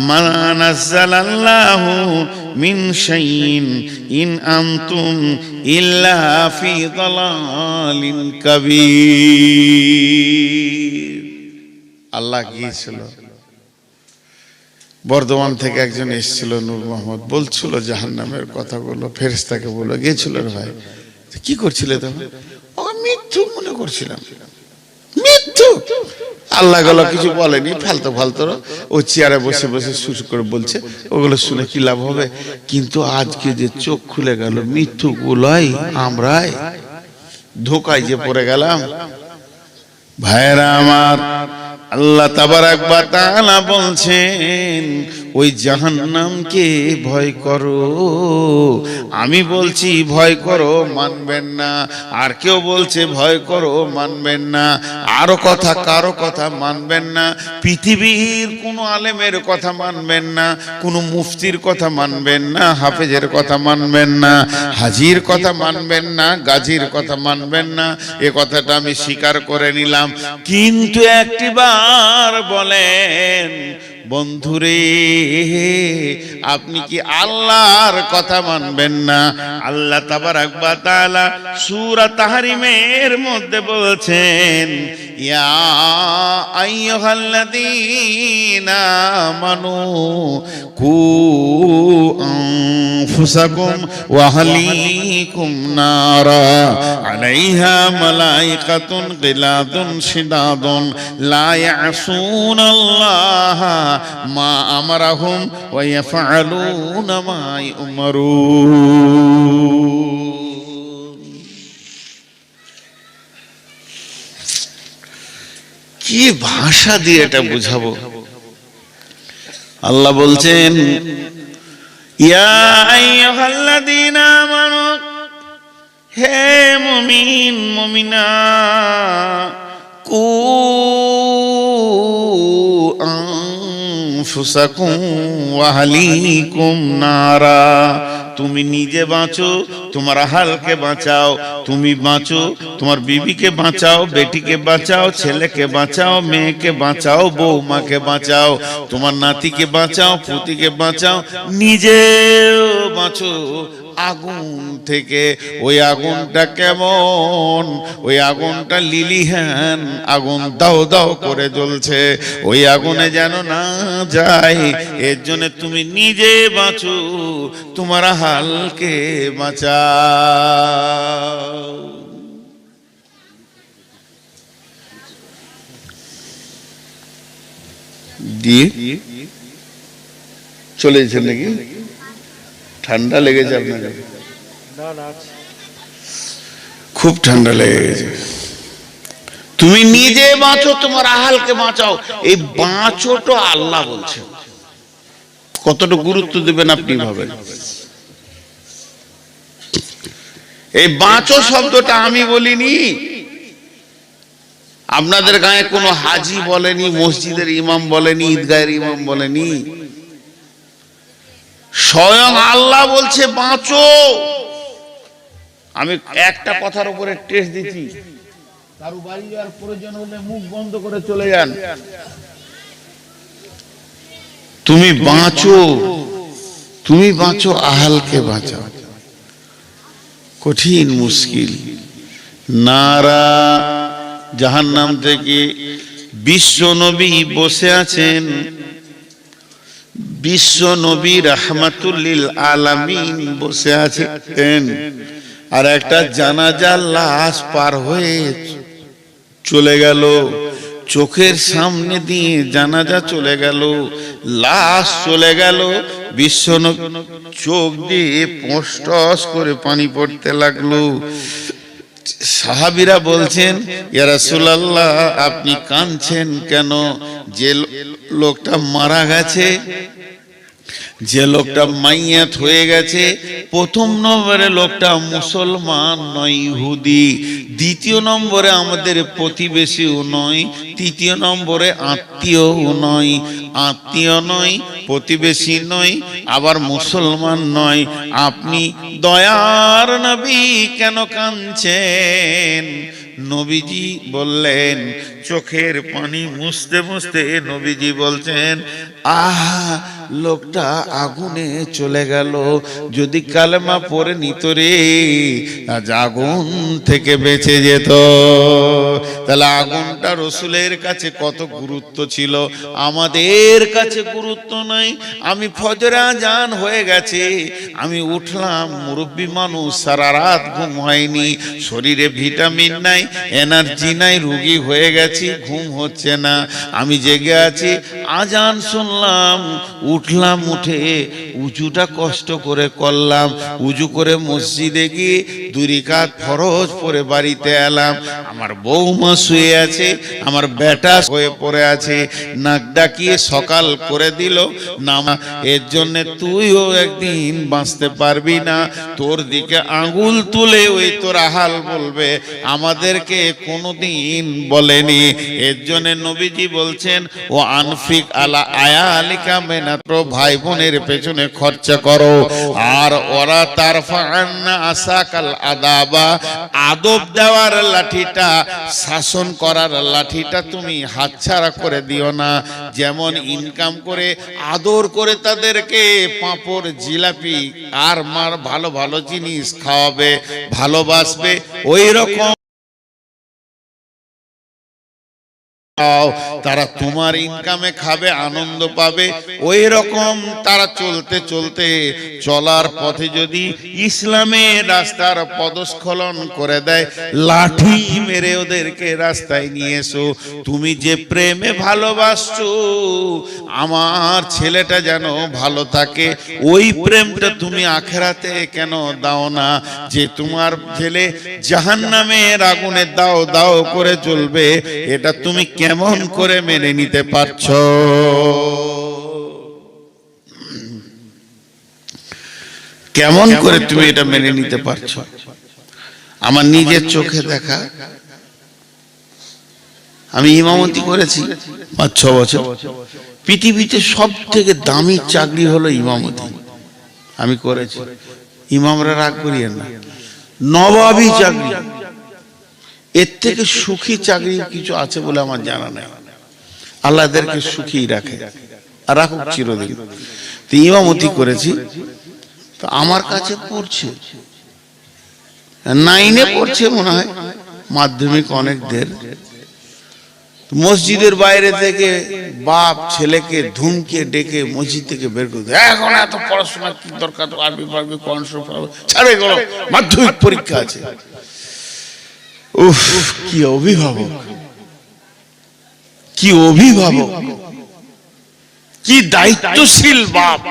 মা নাযালাল্লাহু মিন শাইইন ইন আনতুম ইল্লা ফি দালালিন কাবীর। আল্লাহ গিয়েছিল, বর্ধমান থেকে একজন এসেছিল, নূর মোহাম্মদ, বলছিল জাহান্নামের কথাগুলো, ফেরেশতাকে বলে গিয়েছিল, ভাই কি করছিলে তখন? মিথ্যু মনে করছিলাম, মিথ্যু। আল্লাহ গলা কিছু বলেনি, ফালতু ফালতু ও চেয়ারে বসে বসে শুরু করে বলছে, ওগুলো শুনে কি লাভ হবে? কিন্তু আজকে যে চোখ খুলে গেল, মিথ্যুগুলাই আমরাই ধোকায় যে পড়ে গেলাম। ভাইরা আমার, আল্লাহ তাবারাক ওয়া তাআলা বলছেন ওই জাহান্নামকে ভয় করো। আমি বলছি ভয় করো, মানবেন না। আর কেউ বলছে ভয় করো, মানবেন না। আরো কথা, কারো কথা মানবেন না। পৃথিবীর কোনো আলেমের কথা মানবেন না, কোনো মুফতির কথা মানবেন না, হাফেজের কথা মানবেন না, হাজির কথা মানবেন না, গাজীর কথা মানবেন না। এ কথাটা আমি স্বীকার করে নিলাম। কিন্তু একটিবার বলেন বন্ধুরে, আপনি কি আল্লাহর কথা মানবেন না? আল্লাহ তাবারাক ওয়া তাআলা সূরা তাহরিমের মধ্যে বলছেন, ইয়া আইয়ুহাল্লাযীনা আমানু কু আনফুসাকুম ওয়া আহলিকুম নারা আলাইহা মালাইকাতুন গিলাদুন শিদাদুন লা ইয়াসুনাল্লাহা মা আমারাহুম ওয়া ইয়াফআলুনা মা ইউমারুন। কি ভাষা দিয়ে এটা বুঝাবো? আল্লাহ বলছেন, ইয়া আইয়ুহাল্লাযীনা আমানু, হে মুমিন মুমিনা, কু আনফুসাকুম ওয়া আহলিকুম নারা, তুমি নিজে বাঁচো, তোমার আহালকে বাঁচাও। তুমি বাঁচো, তোমার বিবিকে বাঁচাও, বেটিকে বাঁচাও, ছেলেকে বাঁচাও, মেয়েকে বাঁচাও, বৌমাকে বাঁচাও, তোমার নাতিকে বাঁচাও, পুতিকে বাঁচাও, নিজেও বাঁচো আগুন থেকে। ওই আগুনটা কেমন? ওই আগুনটা লিলিহান আগুন, দাও দাও করে জ্বলছে। ওই আগুনে যেন না যায়, এর জন্য তুমি নিজে বাঁচো, তোমার হালকে বাঁচাও। দিয়ে চলে যাচ্ছেন নাকি? ঠান্ডা লেগেছে আপনাকে? খুব ঠান্ডা লেগে গেছে। তুমি নিজে বাঁচো, তোমার আহালকে বাঁচাও। এই বাঁচোটা আল্লাহ বলছেন। কতটা গুরুত্ব দেবেন আপনি ভাবেন। এই বাঁচো শব্দটা আমি বলিনি, আপনাদের গায়ে কোনো হাজি বলেনি, মসজিদের ইমাম বলেনি, ঈদগাহের ইমাম বলেনি। স্বয়ং আল্লাহ বলছে বাঁচো। আমি একটা কথার উপরে টেস্ট দিচ্ছি, কারো বাড়ি যাওয়ার প্রয়োজন হলে মুখ বন্ধ করে চলে যান। তুমি বাঁচো, তুমি বাঁচো, আহালকে বাঁচাও। কঠিন মুশকিল। নারা, জাহান্নাম থেকে বিশ্ব নবী বসে আছেন। বিশ্ব নবী রাহমাতুল লিল আলামিন বসে আছেন, আর একটা জানাজার লাশ পার হয়ে চলে গেল। চোখের সামনে দিয়ে জানাজা চলে গেল, লাশ চলে গেল। বিশ্ব নবী চোখ দিয়ে পোস্টস করে পানি পড়তে লাগলো। সাহাবীরা বলছেন, ইয়া রাসূলুল্লাহ, আপনি কাঁদছেন কেন? যে লোকটা মারা গেছে, যে লোকটা মাইয়াত হয়ে গেছে, প্রথম নম্বরে লোকটা মুসলমান নয়, ইহুদি। দ্বিতীয় নম্বরে আমাদের প্রতিবেশীও নয়, তৃতীয় নম্বরে আত্মীয়ও নয়। আত্মীয় নয়, প্রতিবেশী নয়, আবার মুসলমান নয়। আপনি দয়ার নবী কেন কাঁদছেন? নবীজি বললেন, চোখের পানি মুছতে মুছতে নবীজি বলছেন, আহা লোকটা আগুনে চলে গেল, যদি কালেমা পড়ে নিত রে আজ আগুন থেকে বেঁচে যেত। তাহলে আগুনটা রসুলের কাছে কত গুরুত্ব ছিল, আমাদের কাছে গুরুত্ব নাই। আমি ফজরে আজান হয়ে গেছে, আমি উঠলাম, মুরব্বী মানুষ, সারা রাত ঘুম হয়নি, শরীরে ভিটামিন নাই, এনার্জি নাই, রোগী হয়ে গেছি, ঘুম হচ্ছে না, আমি জেগে আছি, আজান শুনলাম, উঠলাম, উঠে উজুটা কষ্ট করে করলাম, উজু করে মসজিদে গিয়ে 2 রাকাত ফরজ পড়ে বাড়িতে এলাম। আমার বৌমা শুয়ে আছে, আমার বেটা হয়ে পড়ে আছে, নাক ডাকিয়ে সকাল করে দিল না। এর জন্য তুইও একদিন বাঁচতে পারবি না, তোর দিকে আঙ্গুল তুলে ওই তোর হাল বলবে, আমাদেরকে কোনোদিন বলেনি। এর জন্য নবীজি বলছেন, ও আনফিক আলা আয়ালিকা মেনাত্র, ভাই বোনের পেছনে খরচা করো, আর ওরা তারফাআন্না আসাকাল আদাবা, আদব দেওয়ার লাঠিটা, শাসন করার লাঠিটা তুমি হাতছাড়া করে দিও না। যেমন ইনকাম করে আদর করে তাদেরকে পাঁপড়, জিলাপি আর মার ভালো ভালো জিনিস খাওয়াবে, ভালোবাসবে, ওই রকম তারা তোমার ইনকামে খাবে, আনন্দ পাবে। ওই রকম তারা চলতে চলতে চলার পথে যদি ইসলামের রাস্তার পদস্খলন করে দেয়, লাঠি মেরে ওদেরকে রাস্তায় নিয়ে এসো। তুমি যে প্রেমে ভালোবাসছো আমার ছেলেটা যেন ভালো থাকে, ওই প্রেমটা তুমি আখেরাতে কেন দাও না, যে তোমার ছেলে জাহান্নামের আগুনে দাও দাও করে চলবে, এটা তুমি কেমন করে মেনে নিতে পারছো? কেমন করে তুমি এটা মেনে নিতে পারছো? আমার নিজের চোখে দেখা, আমি ইমামতি করেছি 5-6 বছর। পৃথিবীতে সব থেকে দামি চাকরি হলো ইমামতি, আমি করেছি। ইমামরা রাগ করিয়েন না, নবাবী চাকরি, এর থেকে সুখী চাকরি কিছু আছে বলে আমার জানা নেই। আল্লাহ এদেরকে সুখী রাখে আর রাখুক চিরদিন। তো ইমামতি করেছি, তো আমার কাছে পড়ছে 9-এ পড়ছে মনে হয়, মাধ্যমিক অনেক দের। মসজিদের বাইরে থেকে বাপ ছেলেকে ধুমকে ডেকে মসজিদ থেকে বের করে দেয়, এখন এত পড়াশোনা কি দরকার, আরবি পারবি, কোরআন শরীফ পারবি, ছাড়ে গেল, মাধ্যমিক পরীক্ষা আছে। উফ, কি অভিভাবক, কি অভিভাবক, কি দায়িত্বশীল বাপ।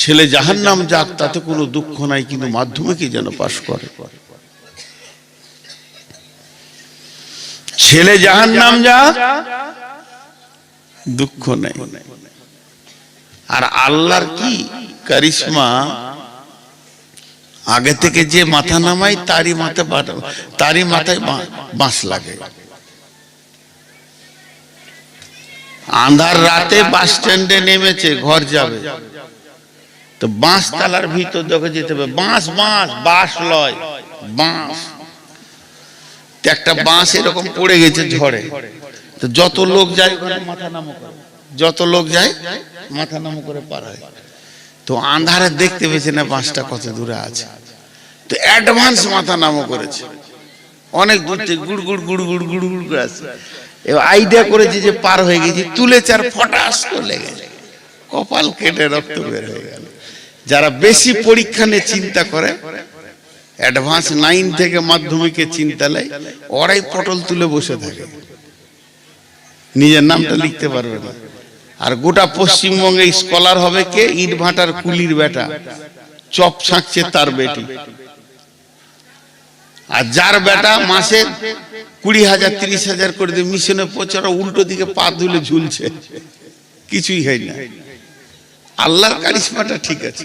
ছেলে জাহান্নাম যাক তাতে কোনো দুঃখ নাই, কিন্তু মাধ্যমিকে যেন পাশ করে। ছেলে জাহান্নাম যাক দুঃখ নাই। আর আল্লাহর কি কারিশমা, আগে থেকে যে মাথা নামায় তারই মাথায় বাঁশ লাগে। আন্ধার রাতে বাস স্ট্যান্ডে নেমেছে, ঘর যাবে, তো বাঁশ তালার ভিতর দেখে যেতে হবে, বাঁশ বাঁশ বাঁশ লয় বাঁশ, একটা বাঁশ এরকম পড়ে গেছে ঝড়ে, তো যত লোক যায় মাথা নামো করে, যত লোক যায় মাথা নামো করে পার হয়। তো আন্ধারে দেখতে পেয়েছে না বাঁশটা কত দূরে আছে, তো অ্যাডভান্স মাথা নামো করেছে, অনেক দূর থেকে গুড় গুড় গুড় গুড় গুড় গুড় করে আছে। এবার আইডিয়া করেছে যে পার হয়ে গেছি, তুলে চার ফটাস করে লেগে যায়, কপাল কেটে রক্ত বের হয়ে গেল। যারা বেশি পরীক্ষা নিয়ে চিন্তা করে, অ্যাডভান্স 9 থেকে মাধ্যমিকে চিন্তা নেয়, ওরাই পটল তুলে বসে থাকে, নিজের নামটা লিখতে পারবে না। আর গোটা পশ্চিমবঙ্গে স্কলার হবে কে? ইট ভাটার কুলির বেটা, চপ ছাঁকছে তার বেটি। আর যার বেটা মাসে 20,000 30,000 করে দিয়ে মিশনে পৌঁছানো, উল্টো দিকে পা ধুলে ঝুলছে, কিছুই হয় না। আল্লাহর কারিশমাটা ঠিক আছে,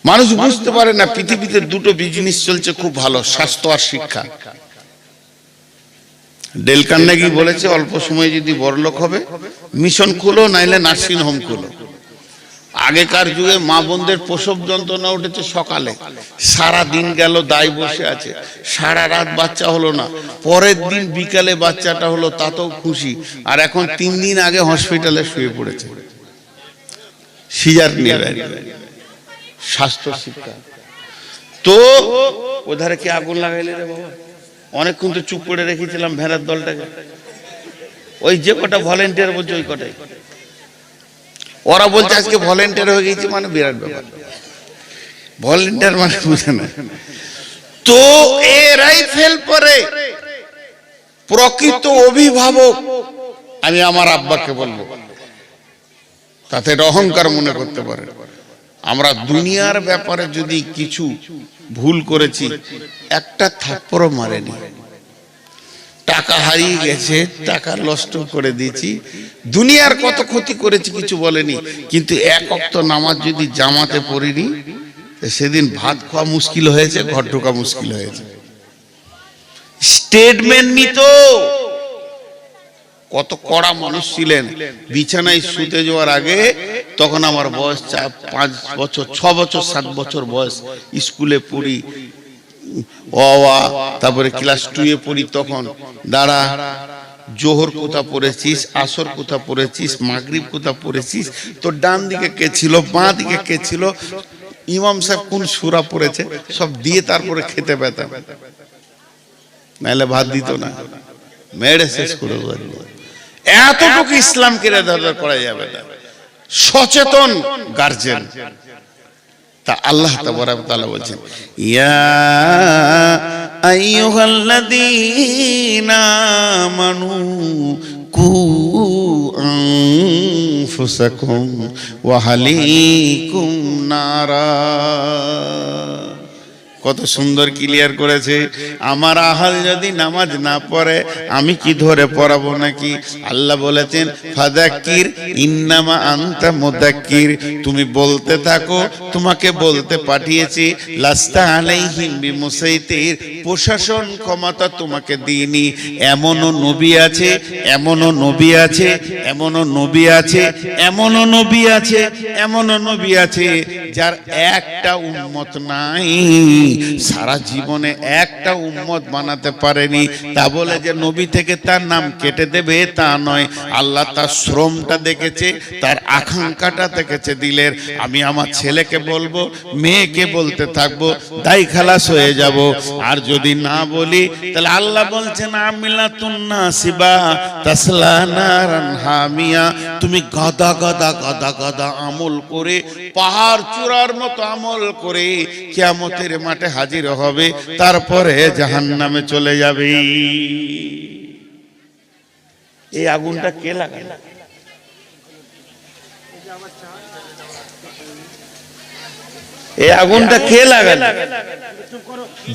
মানুষ বুঝতে পারে না। পৃথিবীতে দুটো বিজনেস চলছে খুব ভালো, স্বাস্থ্য আর শিক্ষা। ডেল কার্নেগি বলেছে, অল্প সময়ে যদি বড়লোক হবে মিশন খুলো, নাইলে নার্সিং হোম খুলো। আগেকার যুগে মা বোনদের প্রসব যন্ত্রণা উঠেছে সকালে, সারা দিন গেল দায় বসে আছে, সারা রাত বাচ্চা হলো না, পরের দিন বিকালে বাচ্চাটা হলো, তাতেও খুশি। আর এখন 3 দিন আগে হসপিটালে শুয়ে পড়েছে সিজার নিয়ে। স্বাস্থ্য শিক্ষা তো ওধারে কি আগুন লাগাইলে রে বাবা? অনেকক্ষণ তো চুপ করে রেখেছিলাম ভেড়ার দলটাকে, ওই যে কটা ভলেন্টিয়ার বলছে ওই কটাই। ওরা বলছে আজকে ভলেন্টিয়ার হয়ে গেছি, মানে বিরাট ব্যাপার। ভলেন্টিয়ার মানে বুঝে না তো, এরাই ফেল করে। প্রকৃত অভিভাবক আমি আমার আব্বাকে বলবো, তাতে অহংকার মনে করতে পারে। আমরা দুনিয়ার ব্যাপারে যদি কিছু ভুল করেছি, একটা থাপ্পড়ও মারেনি। টাকা হারিয়ে গেছে, টাকা নষ্ট করে দিয়েছি, দুনিয়ার কত ক্ষতি করেছি, কিছু বলেনি। কিন্তু এক ওয়াক্ত নামাজ যদি জামাতে পড়িনি, সেদিন ভাত খাওয়া মুশকিল হয়েছে, ঘর ঢোকা মুশকিল হয়েছে। স্টেটমেন্ট নিত। কত কড়া মানুষ ছিলেন। বিছানায় শুতে যাওয়ার আগে, তখন আমার বয়স 5 বছর, 6 বছর, 7 বছর বয়স, স্কুলে পড়ি, তারপরে ক্লাস 2 এ পড়ি। তখন দাঁড়া, জোহর কোথা পড়েছিস, আসর কোথা পড়েছিস, মাগরিব কোথা পড়েছিস, তো ডান দিকে কে ছিল, বাঁ দিকে কে ছিল, ইমাম সাহেব কোন সূরা পড়েছে, সব দিয়ে তারপরে খেতে পেতাম, নাহলে ভাত দিত না, মেরে শেষ করে দেব। এতটুকু ইসলামকে রেদার করা যাবে না। সচেতন গার্জেন। তা আল্লাহ তাবারক ওয়া তাআলা বলেন, ইয়া আইয়ুহাল্লাযীনা আমানু কু আনফুসাকুম ওয়া আহলিকুম নারা। কত সুন্দর ক্লিয়ার করেছে। আমার আহাল যদি নামাজ না পড়ে, আমি কি ধরে পড়াবো নাকি? আল্লাহ বলেছেন, ফাযাক্কির ইন্নামা আনতা মুযাক্কির, তুমি বলতে থাকো, তোমাকে বলতে পাঠিয়েছি। লাস্তা আলাইহিম বিমুসাইতির, প্রশাসন ক্ষমতা তোমাকে দিইনি। এমনও নবী আছে, এমনও নবী আছে, এমনও নবী আছে, এমনও নবী আছে, এমনও নবী আছে যার একটা উম্মত নাই, সারা জীবনে একটা উম্মত বানাতে পারেনি। তা বলে যে নবী থেকে তার নাম কেটে দেবে তা নয়। আল্লাহ তার শ্রমটা দেখেছে, তার আকাঙ্ক্ষাটা দেখেছে দিলের। আমি আমার ছেলেকে বলবো, মেয়েকে বলতে থাকবো, দাই খালাস হয়ে যাব। আর যদি না বলি, তাহলে আল্লাহ বলছেন, আমিলাতুন নাসিবা তাসলা নারান হামিয়া, তুমি গাদা গাদা গাদা গাদা আমল করে, পাহাড় চূড়ার মতো আমল করে কিয়ামতের মাঠে হাজির হবে, তারপরে জাহান্নামে চলে যাবে। এই আগুনটা কে লাগালো? এই আগুনটা কে লাগালো?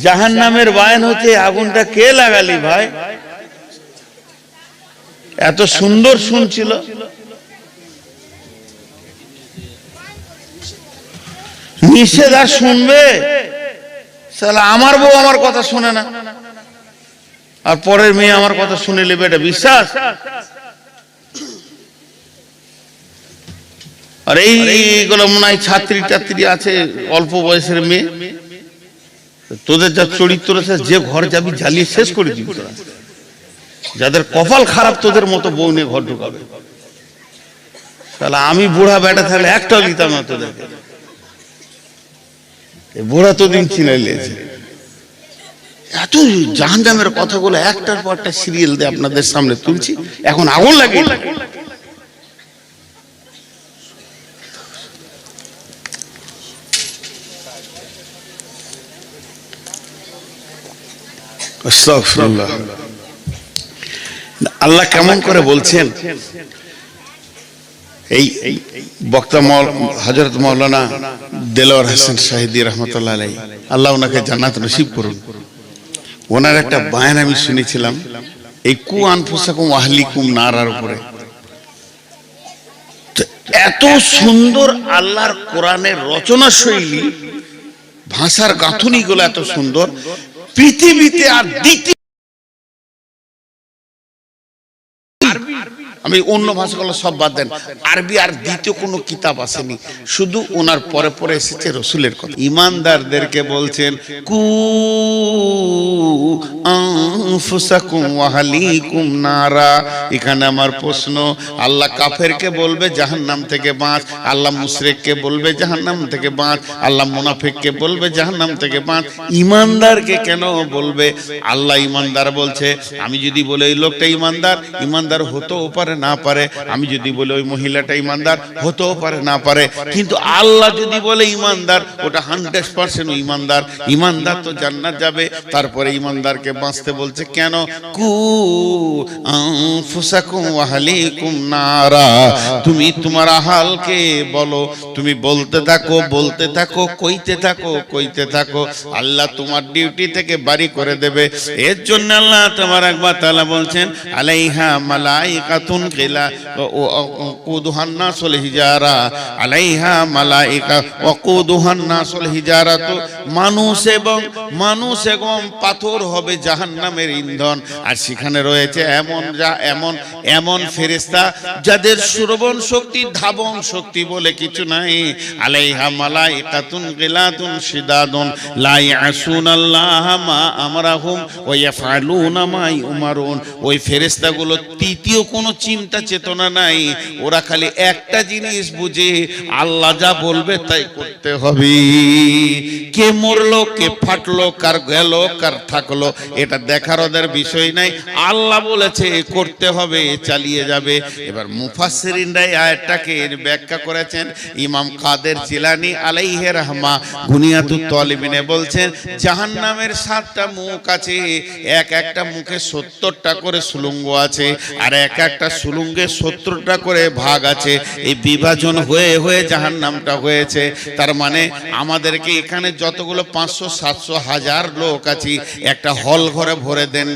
জাহান্নামের বায়ান হচ্ছে, আগুনটা কে লাগালি ভাই? এত সুন্দর শুনছিল, নিষেধ আর শুনবে? আমার বউ আমার কথা শুনে না, আর পরের মেয়ে আমার কথা শুনে নেবে, এটা বিশ্বাস? আর এইগুলো মনে হয় ছাত্রী টাত্রী আছে, অল্প বয়সের মেয়ে, তোদের যা চরিত্র আছে, যে ঘর যাবি জ্বালিয়ে শেষ করে দিবি তোরা। যাদের কপাল খারাপ, তোদের মতো বউ নিয়ে ঘর ঢুকাবে। তাহলে আমি বুড়া বেটা থাকলে একটাও দিতাম না তোদেরকে। বুড়া তো দিন চিনাইলেছে। এত জাহান্নামের কথাগুলো একটার পর একটা সিরিয়াল দিয়ে আপনাদের সামনে তুলছি, এখন আগুন লাগে। আস্তাগফিরুল্লাহ। আল্লাহ কেমন করে বলছেন, এই বক্তা হযরত মাওলানা দেলোয়ার হোসেন শাহিদি রহমতুল্লাহ আলাইহি, আল্লাহ ওনাকে জান্নাত নসিব করুন। ওনার একটা বয়ান আমি শুনেছিলাম এই কু আনফুসাকুম ওয়া আহলিকুম নারার উপরে। এত সুন্দর আল্লাহর কোরআনের রচনা শৈলী, ভাষার গাঁথুনি গুলো এত সুন্দর, পৃথিবীতে আর দ্বিতীয় আমি অন্য ভাষাগুলো সব বাদ দেন, আরবি আর দ্বিতীয় কোনো কিতাব আসেনি, শুধু ওনার পরে পরে এসেছে রসুলের কথা। ইমানদারদেরকে বলছেন কু আনফুসাকুম ওয়া আহলিকুম নারা। এখানে আমার প্রশ্ন, আল্লাহ কাফেরকে বলবে জাহান্নাম থেকে বাঁচ, আল্লাহ মুশরিককে বলবে জাহান্নাম থেকে বাঁচ, আল্লাহ মুনাফিককে বলবে জাহান্নাম থেকে বাঁচ, ইমানদারকে কেন বলবে? আল্লাহ ইমানদার বলছে, আমি যদি বলে ওই লোকটা ইমানদার, ইমানদার হতেও পারে না পারে, আমি যদি বলে ওই মহিলাটা ইমানদার, হতেও পারে না পারে, কিন্তু আল্লাহ যদি বলে ইমানদার, ওটা 100% ইমানদার। ইমানদার তো জান্নাত যাবে, তারপরে ইমানদারকে বাঁচতে বলছে কেন? কু আনফুসাকুম ওয়া আহলিকুম নারা। তুমি তোমার আহালকে বলো, তুমি বলতে থাকো, বলতে থাকো, কইতে থাকো, কইতে থাকো, আল্লাহ তোমার ডিউটি থেকে বাড়ি করে দেবে। এর জন্য আল্লাহ তাবারাক ওয়া তাআলা বলছেন আলাইহা মালাইকাতুন গিলা ওয়াকুদুহান নাসুল হিজারা, আলাইহা মালাইকা ওয়াকুদুহান নাসুল হিজারা। তো মানুষ এবং পাথর হবে জাহান্নামের ইন্ধন, আর সেখানে রয়েছে এমন ফেরেশতা যাদের শ্রবণ শক্তি, ধাবন শক্তি বলে কিছু নাই। আলাইহা মালাইকাতুন গিলাতুন শিদাদুন লা ইয়াসুনাল্লাহা মা আমরাহুম ওয়া ইয়াফআলুনা মা ইউমারুন। ওই ফেরেশতাগুলো তৃতীয় কোনো চিন্তা চেতনা নাই, ওরা খালি একটা জিনিস বুঝে, আল্লাহ যা বলবে তাই করতে হবে। কে মরলো, কে ফাটলো, কার গেল, কার থাকলো, এটা দেখার ওদের বিষয় নাই। আল্লাহ বলেছে করতে হবে, চালিয়ে যাবে। এবার মুফাসসিরিনরা এই আয়াতটাকে ব্যাখ্যা করেছেন। ইমাম কাদের জিলানী আলাইহি রাহমা গুনিয়াতুত তালিবিনে বলছেন, জাহান্নামের 7টা মুখ আছে, এক একটা মুখে 70টা করে সুলঙ্গ আছে, আর এক একটা সুলঙ্গে 70টা করে ভাগ আছে। এই বিভাজন হয়ে হয়ে জাহান্নামটা হয়েছে। তার মানে আমাদেরকে এখানে যতগুলো 500, 700, 1000 লোক আছি, একটা হল ঘরে ভরে দেন,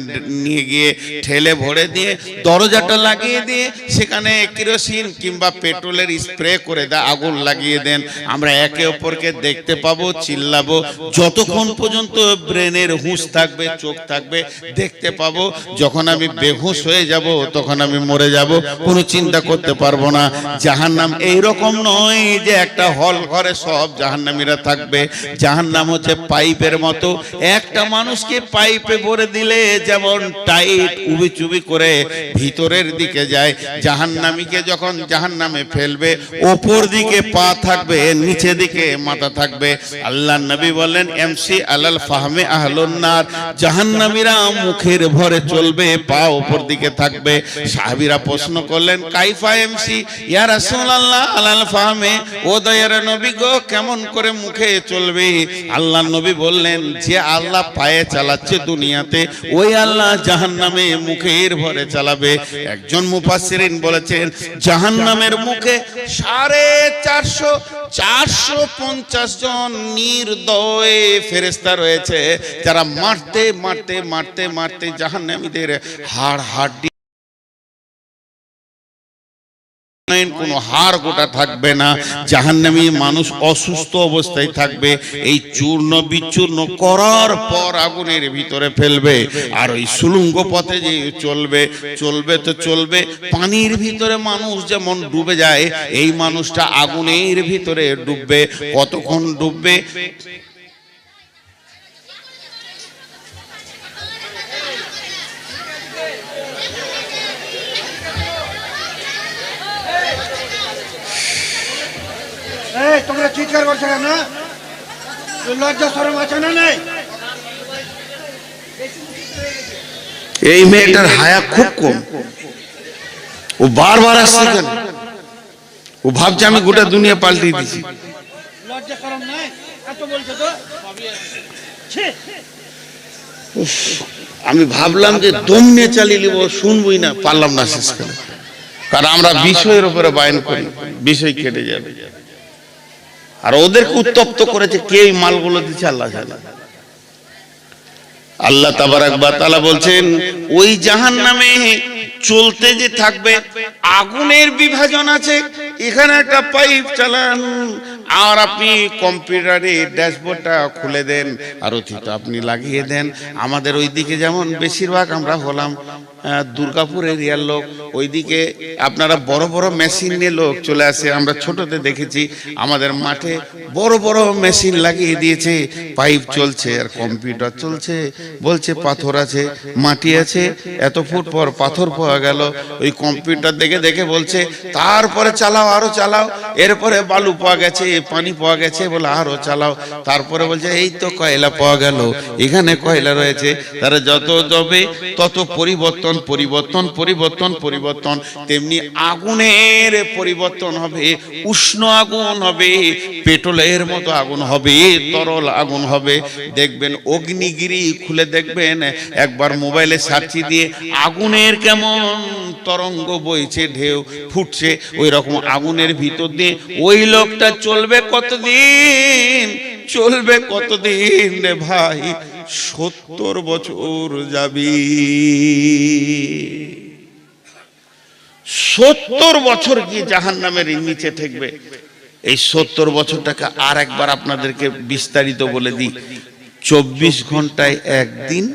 নিয়ে গিয়ে ঠেলে ভরে দিয়ে দরজাটা লাগিয়ে দিয়ে সেখানে কেরোসিন কিংবা পেট্রোলের স্প্রে করে দেন, আগুন লাগিয়ে দেন, আমরা একে অপরকে দেখতে পাবো, চিল্লাবো, যতক্ষণ পর্যন্ত ব্রেনের হুঁশ থাকবে, চোখ থাকবে, দেখতে পাবো। যখন আমি বেহুশ হয়ে যাব, তখন আমি মরে যাব, কোনো চিন্তা করতে পারবো না। জাহান্নাম এইরকম নয় যে একটা হল ঘরে সব জাহান্নামীরা থাকবে। জাহান্নাম হচ্ছে পাইপের মতো, একটা মানুষকে পাইপে ভরে দিলে যেমন টাইট উবি চুবি করে ভিতরের দিকে যায়, জাহান্নামীকে যখন জাহান্নামে ফেলবে, ওপর দিকে পা থাকবে, নিচে দিকে মাথা থাকবে। আল্লাহর নবী বললেন এমসি আলাল ফাহমে আহলুন নার, জাহান্নামীরা মুখের ভরে চলবে, পা ওপর দিকে থাকবে। সাহাবীরা প্রশ্ন করলেন কাইফা এমসি ইয়া রাসূলুল্লাহ আলাল ফাহমে, ও দয়ার নবী গো, কেমন করে মুখে চলবে? আল্লাহর নবী বললেন, যে আল্লাহ পায়ে চালাচ্ছে দুনিয়াতে, ওই আল্লাহ জাহান্নামে মুখের ভরে চালাবে। একজন মুফাসসিরিন বলেছেন জাহান্নামের মুখে 450 জন নির্দয় ফেরেশতা রয়েছে, যারা মারতে মারতে মারতে মারতে জাহান্নামীদের হাড় হাড্ডি, কোনো হাড় গোটা থাকবে না। জাহান্নামী মানুষ অসুস্থ অবস্থায় থাকবে। এই চূর্ণ বিচূর্ণ করার পর আগুনের ভিতরে ফেলবে, আর ওই সুলঙ্গ পথে যে চলবে চলবে তো চলবে। পানির ভিতরে মানুষ যেমন ডুবে যায়, এই মানুষটা আগুনের ভিতরে ডুববে। কতক্ষণ ডুববে? তোমরা চিৎকার করছো কেন? লজ্জা শরম আছে না? নাই। এই মেয়েটার হায়া খুব কম, ও বারবার আসছে কেন? ও ভাবছে আমি গোটা দুনিয়া পাল্টে দিয়েছি। লজ্জা শরম নাই, এত বলছো তো। আমি ভাবলাম যে দম নিয়ে চালিয়ে নিব, শুনবই না, পারলাম না শেষ করে। কারণ আমরা বিষয়ের উপরে বায়ান করি, বিষয় কেটে যাবে। আর ওদেরকে উত্তপ্ত করেছে কে? এই মালগুলো দিচ্ছে আল্লাহ জানে। আল্লাহ তাবারাক ওয়া তাআলা বলছেন ওই জাহান্নামে চলতে যে থাকবে, আগুনের বিভাজন আছে। এখানে একটা পাইপ চালান, আর আপনি কম্পিউটারে ড্যাশবোর্ডটা খুলে দেন, আর অতীত আপনি লাগিয়ে দেন। আমাদের ওইদিকে যেমন বেশিরভাগ আমরা হলাম দুর্গাপুর এরিয়ার লোক, ওইদিকে আপনারা বড় বড় মেশিন নিয়ে লোক চলে আসে, আমরা ছোটতে দেখেছি আমাদের মাঠে বড় বড় মেশিন লাগিয়ে দিয়েছে, পাইপ চলছে আর কম্পিউটার চলছে, বলছে পাথর আছে, মাটি আছে, এত ফুট পর পাথর পাওয়া গেল, ওই কম্পিউটার দেখে দেখে বলছে তারপরে চালাও, আরো চালাও, এরপরে বালু পাওয়া গেছে, পানি পাওয়া গেছে, বলে আরো চালাও, তারপরে বলছে এই তো কয়লা পাওয়া গেল, এখানে কয়লা রয়েছে, তারা যত যাবে তত পরিবর্তন পরিবর্তন পরিবর্তন পরিবর্তন, তেমনি আগুনের পরিবর্তন হবে, উষ্ণ আগুন হবে, পেট্রোলের মতো আগুন হবে, তরল আগুন হবে, দেখবেন অগ্নিগিরি খুলে দেখবেন, একবার মোবাইলে সার্চি দিয়ে আগুনের কেমন তরঙ্গ বইছে, ঢেউ ফুটছে, ওই রকম আগুনের ভিতর দিয়ে ওই লোকটা চলবে কতদিন, চলবে কতদিন রে ভাই, 70 বছর যাবি, 70 বছর কি জাহান্নামের নিচে থাকবে। এই 70 বছরটাকে আর একবার আপনাদেরকে বিস্তারিত বলে দিই। 24 ঘন্টায় একদিন,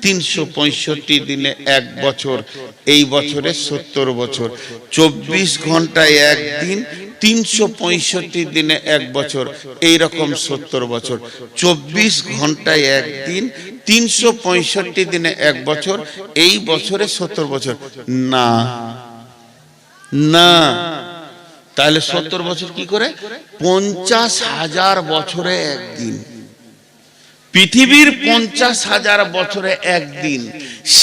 365 দিনে এক বছর, এই বছরে 70 বছর। 24 ঘন্টায় একদিন, 365 দিনে এক বছর, এই রকম 70 বছর। 24 ঘন্টায় একদিন, 365 দিনে এক বছর, এই বছরে 70 বছর না, না, তাহলে 70 বছর কি করে? 50,000 বছরে একদিন, পৃথিবীর 50,000 বছরে একদিন,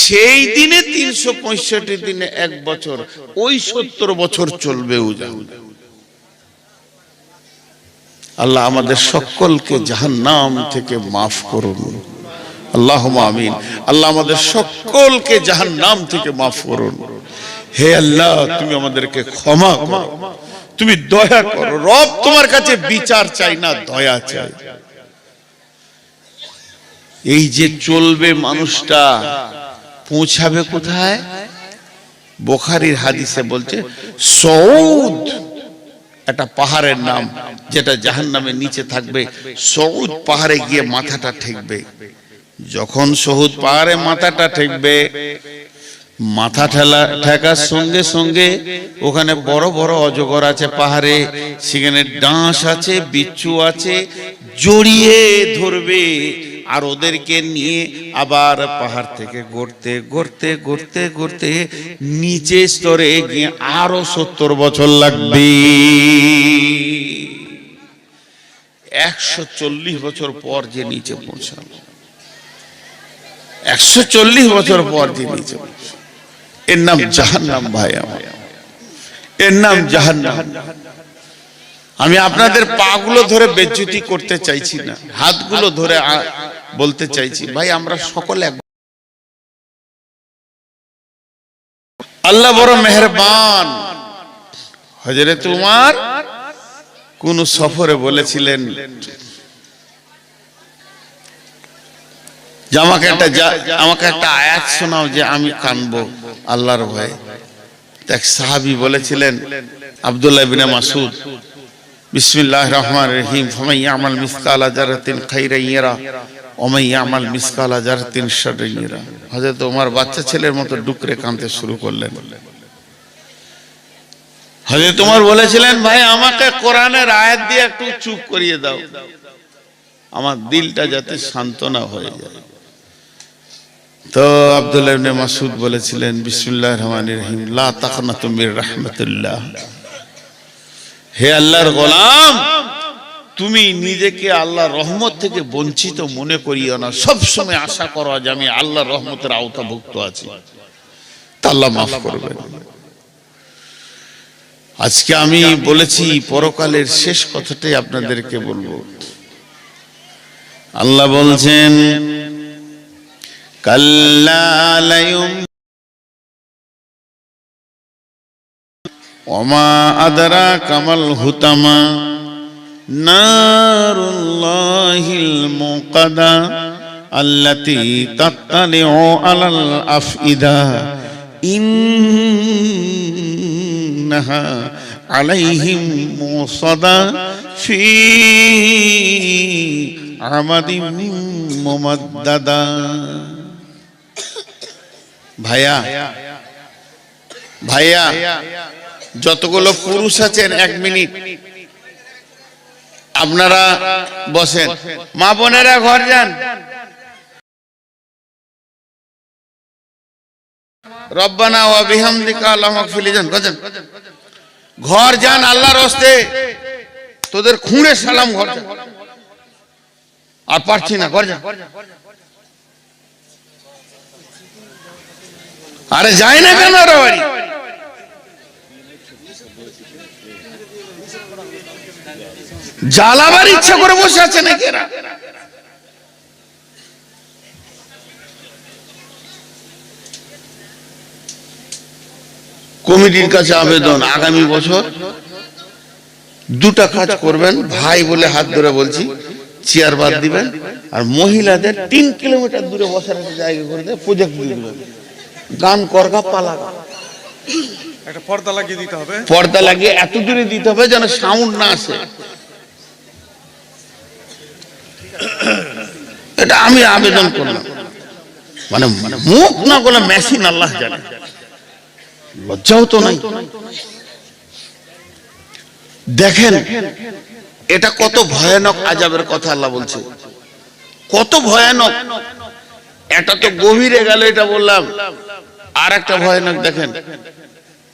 সেই দিনে 365 দিনে এক বছর, ওই 70 বছর চলবে। আল্লাহ আমাদের সকলকে জাহান্নাম থেকে মাফ করুন, আল্লাহুম্মা আমিন। আল্লাহ আমাদের সকলকে জাহান্নাম থেকে মাফ করুন। হে আল্লাহ, তুমি আমাদেরকে ক্ষমা করো, তুমি দয়া করো। রব তোমার কাছে বিচার চাই না, দয়া চাই। এই যে চলবে মানুষটা পৌঁছাবে কোথায়? বুখারীর হাদিসে বলছে সৌদ একটা পাহাড়ের নাম, যেটা জাহান্নামের নিচে থাকবে। সৌদ পাহাড়ে গিয়ে মাথাটা ঠেকবে। যখন সৌদ পাহাড়ে মাথাটা ঠেকবে, মাথা ঠেকার সঙ্গে সঙ্গে ওখানে বড় বড় অজগর আছে পাহাড়ে, সেখানে ডাঁশ আছে, বিচ্ছু আছে, জড়িয়ে ধরবে, আর ওদেরকে নিয়ে আবার পাহাড় থেকে গড়তে গড়তে গড়তে গড়তে নিচে স্তরে গিয়ে আরো 70 বছর লাগবে। 140 বছর পর যে নিচে পৌঁছালো, 140 বছর পর যে নিচে, এর নাম জাহান্নাম। ভাই আমার, এর নাম জাহান্নাম। আমি আপনাদের পাগুলো ধরে বেজ্জতি করতে চাইছি না, হাতগুলো ধরে বলতে চাইছি, ভাই আমরা সকলে আল্লাহ বড় মেহেরবান। হযরত উমর কোন সফরে বলেছিলেন যে আমাকে একটা আয়াত শোনাও যে আমি কানবো আল্লাহর ভয়ে। এক সাহাবী বলেছিলেন, আব্দুল্লাহ ইবনে মাসউদ, বিসমিল্লাহির রহমানির রহিম, ফামান ইয়ামাল মিসকালা যারাতিন খাইরান ইয়ারা ওয়া মান ইয়ামাল মিসকালা যারাতিন শাররান ইয়ারা। হযরত ওমর বাচ্চা ছেলের মতো ডুকরে কাঁদতে শুরু করলেন। হযরত ওমর বলেছিলেন, ভাই আমাকে কোরআনের আয়াত দিয়ে একটু চুপ করিয়ে দাও, আমার দিলটা যাতে সান্ত্বনা হয়ে যায়। তো আব্দুল্লাহ ইবনে মাসউদ বলেছিলেন, বিসমিল্লাহির রহমানির রহিম, লা তাকনাতু মির রাহমাতিল্লাহ। হে আল্লাহর গোলাম, তুমি নিজেকে আল্লাহর রহমত থেকে বঞ্চিত মনে করিও না, সব সময় আশা করো যে আমি আল্লাহর রহমতের আওতাভুক্ত আছি, তা আল্লাহ মাফ করবেন। আজকে আমি বলেছি পরকালের শেষ কথাটাই আপনাদেরকে বলবো। আল্লাহ বলছেন, কাল্লা লায়ুম ওমা আদরাকা মাল হুতামা নারুল্লাহিল মুকাদা আল্লাতী তাত্তালিউ আলাল আফইদা ইন্নাহা আলাইহিম মুসাদা ফি আমাদিম মুমাদ্দাদা। ভাইয়া ভাইয়া যতগুলো পুরুষ আছেন 1 মিনিট আপনারা বসেন, মা বোনেরা ঘর যান। রব্বানা ওয়া বিহামদিকা আল্লাহুম্মা গফিরলি যান, ঘর যান আল্লাহর রাস্তে, তোদের খুঁড়ে সালাম ঘর যান। আর পারছি না, ঘর যান। আরে যাই না কেন ওরা বাড়ি? জ্বালাবার ইচ্ছা করে বসে আছে নাকি এরা? কমিটির কাছে আবেদন, আগামী বছর 2টা কাজ করবেন, ভাই বলে হাত ধরে বলছি, চেয়ার বাদ দিবেন আর মহিলাদের 3 কিলোমিটার দূরে বসার একটা জায়গা করে দিয়ে প্রজেক্ট দিবেন, গান করগা পালাগা, একটা পর্দা লাগিয়ে দিতে হবে, পর্দা লাগিয়ে এত দূরে দিতে হবে যেন সাউন্ড না আসে। এটা আমি আবেদন করলাম, মানে মুখ না বলে মেশিন আল্লাহ জানে, লজ্জাও তো নাই। দেখেন এটা কত ভয়ানক আযাবের কথা আল্লাহ বলছে, কত ভয়ানক। এটা তো গভীরে গেল, এটা বললাম। আর একটা ভয়ানক দেখেন,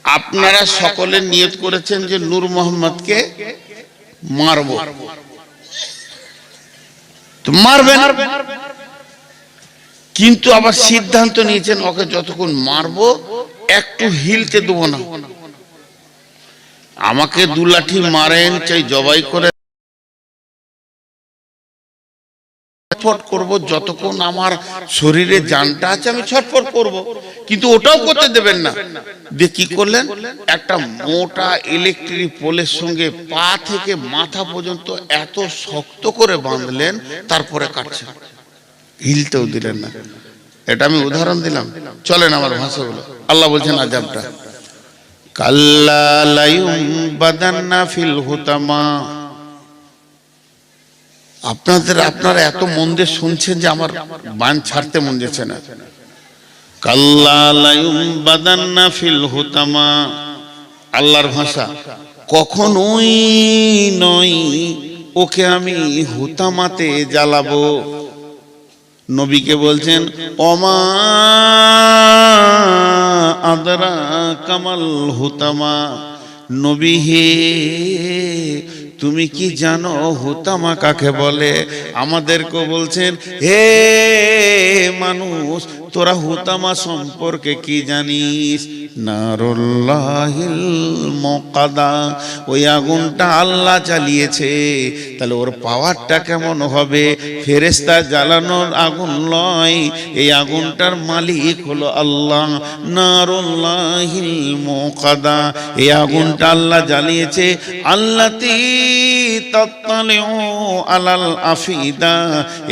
আপনারা সকলে নিয়ত করেছেন যে নূর মোহাম্মদকে মারব, তো মারবেন, কিন্তু আবার সিদ্ধান্ত নিয়েছেন ওকে যতক্ষণ মারবো একটু হিলতে দেবো না। আমাকে 2 লাঠি মারেন, চাই জবাই করে ছটফট করব, যতক্ষণ আমার শরীরে জানটা আছে আমি ছটফট করব, কিন্তু ওটাও করতে দেবেন না। দিয়ে কি করলেন, একটা মোটা ইলেকট্রিক পোলের সঙ্গে পা থেকে মাথা পর্যন্ত এত শক্ত করে বাঁধলেন, তারপরে কাটছেন, হিলতেও দিলেন না। এটা আমি উদাহরণ দিলাম, চলেন আমার ভাষাগুলো। আল্লাহ বলছেন আযাবটা, কাল্লা লায়ুমবাদান্না ফিল হুতামা। আপনারা এত মন দিয়ে শুনছেন যে আমার বান ছাড়তে মন যাচ্ছে না। কাল্লা লায়ুমবাদান্না ফিল হুতামা, আল্লাহর ভাষা, কখনোই নয় ওকে আমি হুতামাতে জ্বালাবো। নবীকে বলছেন, ওমা আদরা কামাল হুতামা, নবী হে তুমি কি জানো হুতামা কাকে বলে? আমাদেরকে বলছেন, হে মানুষ তোরা হুতামা সম্পর্কে কি জানিস? নারুল্লাহিল মুকাদা, ওই আগুনটা আল্লাহ জ্বালিয়েছে, তাহলে ওর পাওয়ারটা কেমন হবে? ফেরেশতা জ্বালানোর আগুন নয়, এই আগুনটার মালিক হলো আল্লাহ। নারুল্লাহিল মুকাদা, এই আগুনটা আল্লাহ জ্বালিয়েছে। আল্লাতি তাত্তালিউ আলাল আফিদা,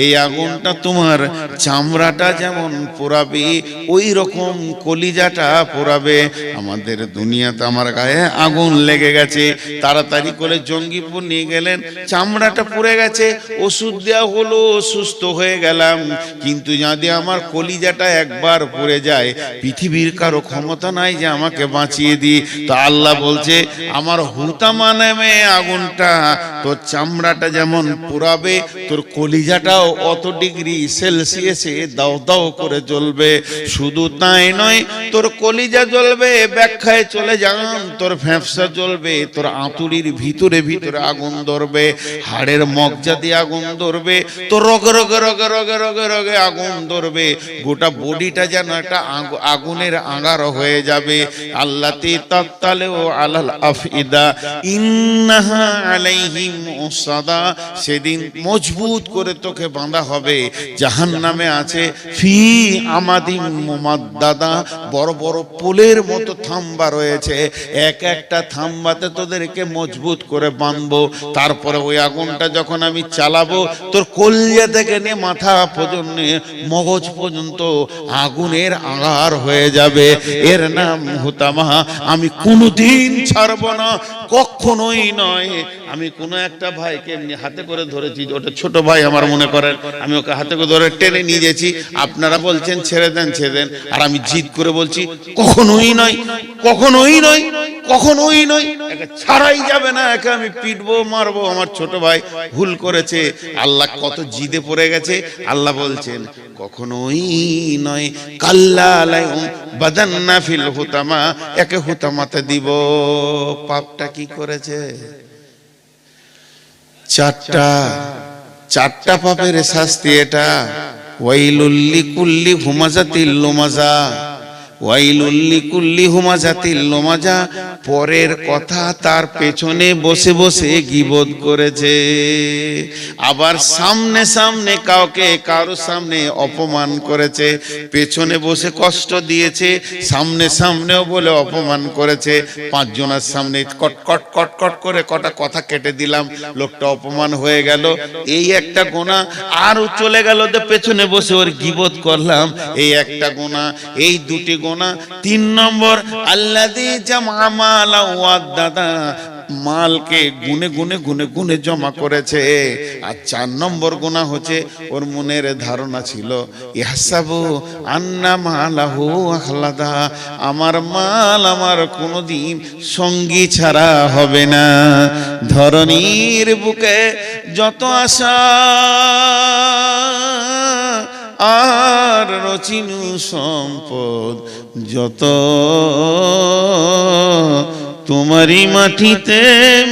এই আগুনটা তোমার চামড়াটা যেমন পোড়াবে ওই রকম কলিজাটা পোড়াবে। আমাদের দুনিয়াতে আমার গায়ে আগুন লেগে গেছে, তাড়াতাড়ি করে জঙ্গিপুর নিয়ে গেলেন, চামড়াটা পুড়ে গেছে, ওষুধ দেওয়া হলো, সুস্থ হয়ে গেলাম, কিন্তু যদি আমার কলিজাটা একবার পুড়ে যায়, পৃথিবীর কারো ক্ষমতা নাই যে আমাকে বাঁচিয়ে দি। তো আল্লাহ বলছে, আমার হুতামা নামে আগুনটা তোর চামড়াটা যেমন পুড়াবে, তোর কলিজাটাও অত ডিগ্রি সেলসিয়াসে দাও দাও করে জ্বলবে। শুধু তাই নয়, তোর কলিজা জ্বলবে, ব্যাখ্যায় চলে যান, তোর ফ্যাঁপসা জ্বলবে, তোর আঁতুড়ির ভিতরে ভিতরে আগুন ধরবে, হাড়ের মজ্জা দিয়ে আগুন ধরবে, তোর রগে রগে রগে রগে রগে রগে আগুন ধরবে, গোটা বডিটা যেন একটা আগুনের আঙ্গার হয়ে যাবে। আল্লাতি তাত্তালিউ আলাল আফিদা ইন্নাহা আলাইহিম মুসাদা, সেদিন মজবুত করে তোকে বাঁধা হবে। জাহান্নামে আছে ফি আমাদিন মুমাদ্দাদা, বড় বড় পোলের মতো থাম্বা রয়েছে, এক একটা থাম্বাতে তোদেরকে মজবুত করে বাঁধবো। তারপরে ওই আগুনটা যখন আমি চালাবো, তোর কলিজা থেকে নিয়ে মাথা পর্যন্ত মগজ পর্যন্ত আগুনের আগার হয়ে যাবে। এর নাম হুতামা। আমি কোনোদিন ছাড়বো না, কখনোই নয়। আমি কোনো একটা ভাইকে এমনি হাতে করে ধরেছি, ওটা ছোট ভাই আমার মনে করেন, আমি ওকে হাতে করে ধরে টেনে নিয়ে গেছি, আপনারা বলছেন ছেড়ে দেন ছেড়ে দেন, আর আমি জিদ করে বলছি কখনোই নয়, কখনোই নয়, কখনোই নয়, একে ছাড়াই যাবে না, একে আমি পিটবো মারবো। আমার ছোট ভাই ভুল করেছে, আল্লাহ কত জিদে পড়ে গেছে, আল্লাহ বলছেন কখনোই নয়, কাল্লা আলাইহুম বাদান্না ফিল হুতামা, একে হুতামাতে দিব। পাপটা কি করেছে? চারটা পাপের শাস্তি এটা। ওয়াইলুল লিকুল্লি হুমাজাতিল লুমাজা, ওয়াইলুল লিকুল্লি হুমাজাতিল লুমাজা, পরের কথা তার পেছনে বসে বসে গীবত করেছে। আবার সামনে সামনে কাউকে কারো সামনে অপমান করেছে, পেছনে বসে কষ্ট দিয়েছে, সামনে সামনেও বলে অপমান করেছে। পাঁচজনের সামনে কট কট কট কট করে কটা কথা কেটে দিলাম, লোকটা অপমান হয়ে গেল, এই একটা গুনাহ। আর চলে গেল যে পেছনে বসে ওর গীবত করলাম, এই একটা গুনাহ। এই দুটি গুনাহ। 3 নম্বর, আল্লাযী জামা মালা ওয়াদাদা, মালকে গুনে গুনে গুনে গুনে জমা করেছে। আর 4 নম্বর গুনাহ হচ্ছে ওর মনের ধারণা ছিল ইহসাবু আন্না মালাহু আখলাদা, আমার মাল আমার কোনোদিন সঙ্গী ছাড়া হবে না। ধরনীর বুকে যত আশা আর রচিনু সম্পদ যত, তোমারই মাটিতে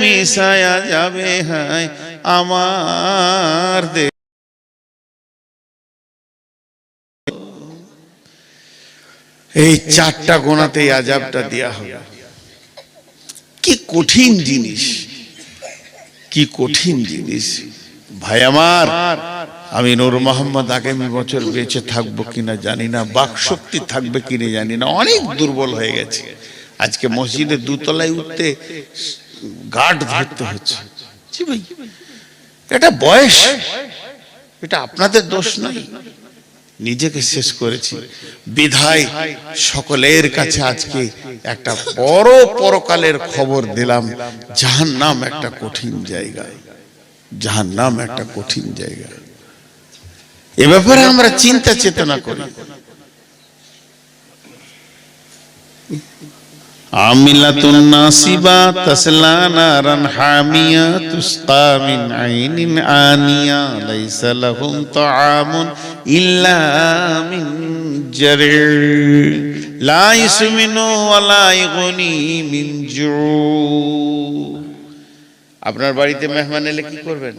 মিশায়া যাবে হায় আমার দেহ। এই 4টা গোনাতেই আযাবটা দেয়া হবে। কি কঠিন জিনিস, কি কঠিন জিনিস ভাই আমার। আমি নূর মোহাম্মদ আগামী বছর বেঁচে থাকবো কিনা জানি না, বাকশক্তি থাকবে কিনা জানি না, অনেক দুর্বল হয়ে গেছে। আজকে মসজিদে 2 তলায় উঠতে গার্ড ধরতে হচ্ছে। জি ভাই, এটা বয়স, এটা আপনাদের দোষ নয়, নিজেকে শেষ করেছি বিধায় সকলের কাছে আজকে একটা বড় পরকালের খবর দিলাম। জাহান্নাম একটা কঠিন জায়গা, জাহান্নাম একটা কঠিন জায়গা। এ ব্যাপারে আমরা চিন্তা চেতনা করি। আমিলাতুন নাসিবা তাসলা নারান হামিয়া তুসকা মিন আইনিন আনিয়া লাইসা লাহুম তাআমুন ইল্লা মিন জারি লা ইসমিনু ওয়ালা ইগুনি মিন জু। আপনার বাড়িতে মেহমান এলে কি করবেন?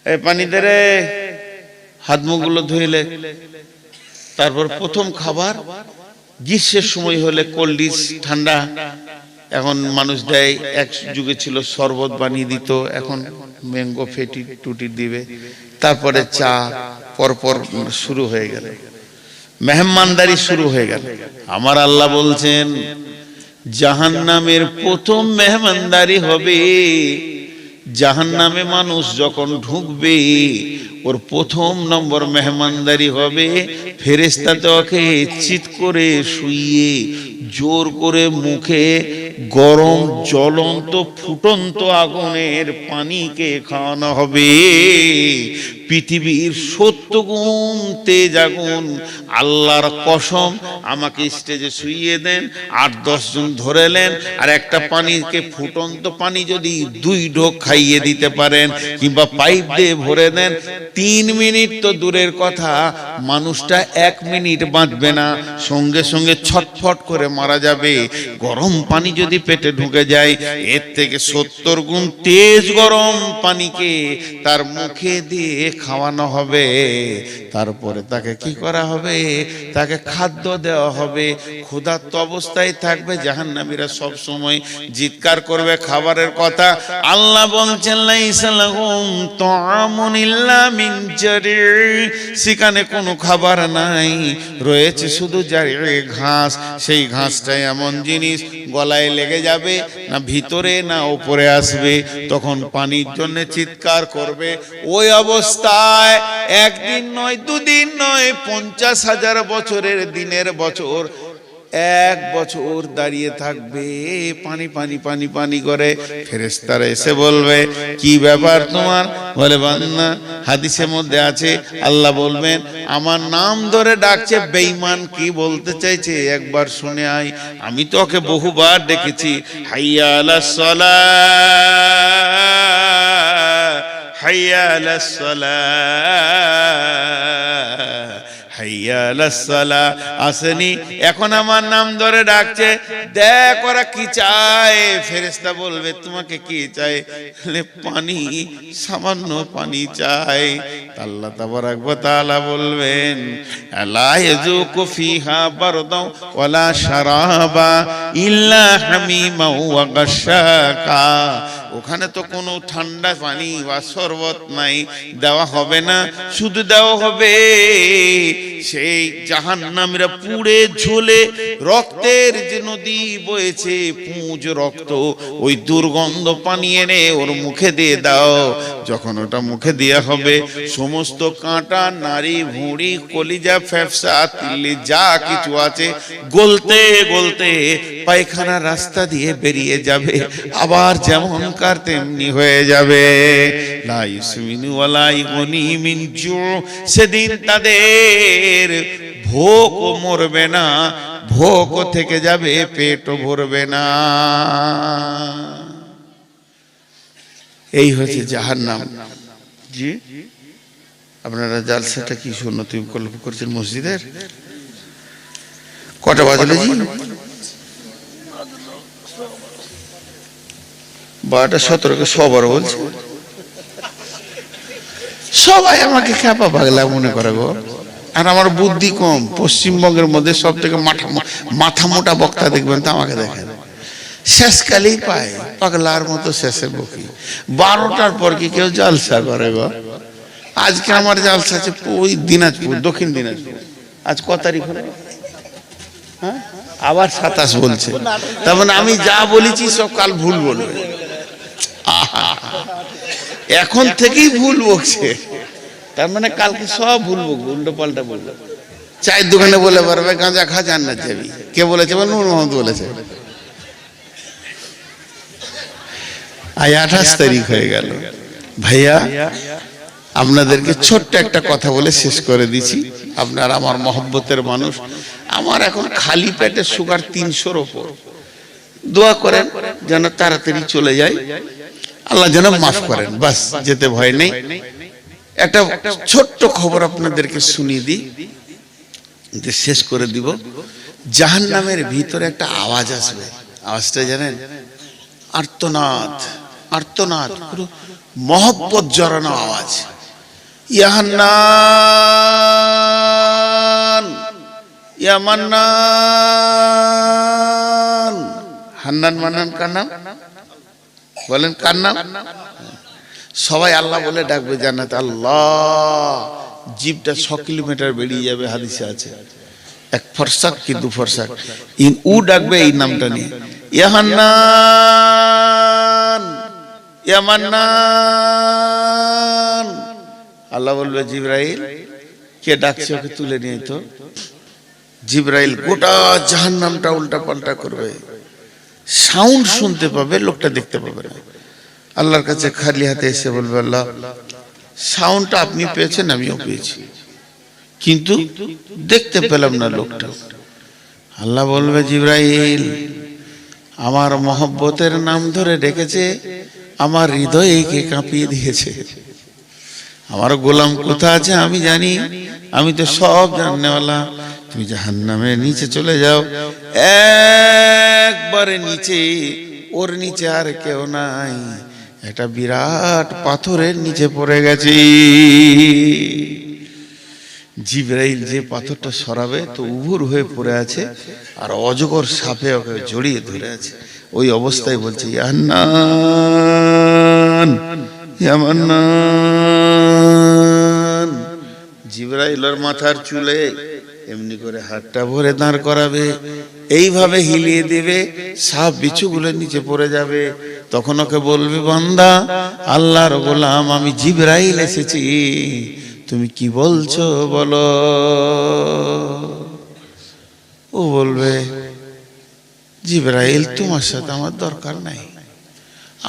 এই পানি দে রে, হাত মুখগুলো ধুইলে, তারপর প্রথম খাবার। গ্রীষ্মের সময় হলে কোল্ড ড্রিঙ্কস ঠান্ডা, এখন মানুষ দেয়, এক যুগে ছিল শরবত বানিয়ে দিত, এখন ম্যাঙ্গো ফেটি টুটি দিবে, তারপরে চা, পরপর শুরু হয়ে গেল, মেহমানদারি শুরু হয়ে গেল। আমার আল্লাহ বলছেন জাহান্নামের প্রথম মেহমানদারি হবে, জাহান্নামে মানুষ যখন ঢুকবে ওর 1 নম্বর মেহমানদারি হবে ফেরেশতাতে ওকে চিৎ করে শুইয়ে জোর করে মুখে গরম জ্বলন্ত ফুটন্ত আগুনের পানিকে খাওয়ানো হবে। পৃথিবীর 70 গুণ তেজ আগুন। আল্লাহর কসম, আমাকে স্টেজে শুইয়ে দেন, 8-10 জন ধরেলেন, আর একটা পানিকে ফুটন্ত পানি যদি 2 ঢোক খাইয়ে দিতে পারেন কিংবা পাইপ দিয়ে ভরে দেন, 3 মিনিট তো দূরের কথা, মানুষটা 1 মিনিট বাঁচবে না, সঙ্গে সঙ্গে ছটফট করে মারা যাবে। গরম পানি যদি পেটে ঢুকে যায়, এর থেকে 70 গুণ তেজ গরম পানিকে তার মুখে দিয়ে খাওয়ানো হবে। তারপরে তাকে কি করা হবে? তাকে খাদ্য দেওয়া হবে। ক্ষুধার্ত অবস্থায় থাকবে। জাহান্নামীরা সব সময় জিৎকার করবে খাবারের কথা। আল্লাহ বলছেন লাইসা লাহুম তাআমুন ইল্লা মিন জারি, সেখানে কোনো খাবার নাই, রয়েছে শুধু জারি ঘাস। সেই ঘাসটা এমন জিনিস গলায় লেগে যাবে, না ভিতরে না উপরে আসবে, তখন পানির জন্য চিৎকার করবে। ওই অবস্থায় 1 দিন নয়, 2 দিন নয়, 50,000 বছরের দিনের বছর 1 বছর দাঁড়িয়ে থাকবে, পানি পানি পানি পানি করে। ফেরেশতারা এসে বলবে কি ব্যাপার তোমার? বলে বান্দা, হাদিসের মধ্যে আছে আল্লাহ বলবেন আমার নাম ধরে ডাকছে, বেঈমান কি বলতে চাইছে একবার শুনে আয়। আমি তো ওকে বহুবার ডেকেছি, হাইয়া আলাস সালাহ, হাইয়া আলাস সালাহ, হাইয়া আলাস সালাহ। আসেনি, এখন আমার নাম ধরে ডাকছে, দেখ ওরা কি চায়। ফেরেশতা বলবে তোমাকে কি চাই? বলে পানি, সামান্য পানি চাই। আল্লাহ তাবারাক ওয়া তাআলা বলবেন লা ইয়াযুকু ফিহা বারদাও ওয়ালা শারাবা ইল্লা হামিমা ওয়া গাশশাকা। ওখানে তো কোনো ঠান্ডা পানি বা শরবত নাই, দেওয়া হবে না। শুধু দেওয়া হবে সেই জাহান্নামীরা পুড়ে ঝোলে রক্তের যে নদী বয়েছে, পুঁজ রক্ত, ওই দুর্গন্ধ পানি এনে ওর মুখে দিয়ে দাও। যখন ওটা মুখে দেওয়া হবে, সমস্ত কাঁটা, নাড়ি, ভুঁড়ি, কলিজা, ফ্যাফসা, তিল্লি যা কিছু আছে গলতে গলতে পায়খানা রাস্তা দিয়ে বেরিয়ে যাবে, আবার যেমনকার তেমনি হয়ে যাবে। লা ইউসমিনু ওয়ালা ইগুনি মিন জু। সেদিন তাদের ভোকও মরবে না, ভোকও থেকে যাবে, পেটও ভরবে না। এই হচ্ছে জাহান্নাম। জি, আপনারা জালসাটা কি সুন্নতি কল্প করছেন মসজিদের? কটা বাজলে জি? 12:17 সবার বলছে। সবাই আমাকে খ্যাপা পাগলা মনে করে গো। আর আমার বুদ্ধি কম। পশ্চিমবঙ্গের মধ্যে সব থেকে মাথা মোটা বক্তা দেখবেন তো আমাকে দেখেন, শেষকালেই পায় পাগলার মতো শেষে বকি। 12টার পর কি কেউ জালসা করে গো? আজকে আমার জালসা আছে ওই দিনাজপুর, দক্ষিণ দিনাজপুর। আজ ক তারিখ হলো? হ্যাঁ, আবার 27 বলছে। তার মানে আমি যা বলেছি সব কাল ভুল বলবে। এখন থেকেই ভুল বকছে, তার মানে কালকে সব ভুল বকবো, উল্টো পাল্টা বলবো। চায়ের দোকানে বলে পারবে গাঁজা খা জান্নাত যাবি। কে বলেছে? বল নূর মোহাম্মদ বলেছে। আজ 28 তারিখ হয়ে গেল। ভাইয়া, আপনাদেরকে ছোট্ট একটা কথা বলে শেষ করে দিছি। আপনারা আমার মহব্বতের মানুষ। আমার এখন খালি পেটে সুগার 300-র ওপর। দোয়া করেন যেন তাড়াতাড়ি চলে যায়, আল্লাহ যেন মাফ করেন, বাস, যেতে ভয় নেই। একটা ছোট্ট খবর আপনাদেরকে শুনিয়ে দিই, শেষ করে দিব। জাহান্নামের ভিতরে একটা আওয়াজ আসবে। আওয়াজটা জানেন? আর্তনাদ, আর্তনাদ, পুরো মহব্বত জড়ানো আওয়াজ। ইয়া হান্নান, ইয়া মান্নান। হান্নান মান্নান কার নাম? বলেন কার নাম? সবাই আল্লাহ বলে ডাকবে জান্নাতে। আল্লাহ, জিভটা 6 কিলোমিটার বেরিয়ে যাবে, হাদিসে আছে। 1 ফরসাক কি 2 ফরসাক উ ডাকবে এই নামটা নিয়ে, ইয়া হান্নান, ইয়া মান্নান। আল্লাহ বলবে জিবরাইল, কে ডাকছে ওকে তুলে নিয়ে। তো জিবরাইল গোটা জাহান্নামটা উল্টা পাল্টা করবে, সাউন্ড শুনতে পাবে, লোকটা দেখতে পাবে না। আল্লাহর কাছে খালি হাতে এসে বলবে আল্লাহ, সাউন্ডটা আপনি পেয়েছেন, আমিও পেয়েছি, কিন্তু দেখতে পেলাম না লোকটা। আল্লাহ বলবে জিবরাইল, আমার মহব্বতের নাম ধরে ডেকেছে, আমার হৃদয়কে কাঁপিয়ে দিয়েছে। আমার গোলাম কোথা আছে আমি জানি, আমি তো সব জাননেওয়ালা। তুমি জাহান্নামের নিচে চলে যাও, একবারে নিচে, ওর নিচে আর কেউ নাই, একটা বিরাট পাথরের নিচে পড়ে গেছে। জিবরাইল যে পাথরটা সরাবে তো উবুর হয়ে পড়ে আছে, আর অজগর সাপে ওকে জড়িয়ে ধরে আছে। ওই অবস্থায় বলছে ইয়া হান্নান, ইয়া মান্নান। জিবরাইলের মাথার চুলে এমনি করে হাতটা ভরে দাঁড় করাবে, এইভাবে হিলিয়ে দেবে, সাপ বিচ্ছুগুলো নিচে পড়ে যাবে। তখন ওকে বলবে বান্দা, আল্লাহর গোলাম আমি জিবরাইল এসেছি, তুমি কি বলছো বলো। ও বলবে জিবরাইল তোমার সাথে আমার দরকার নাই,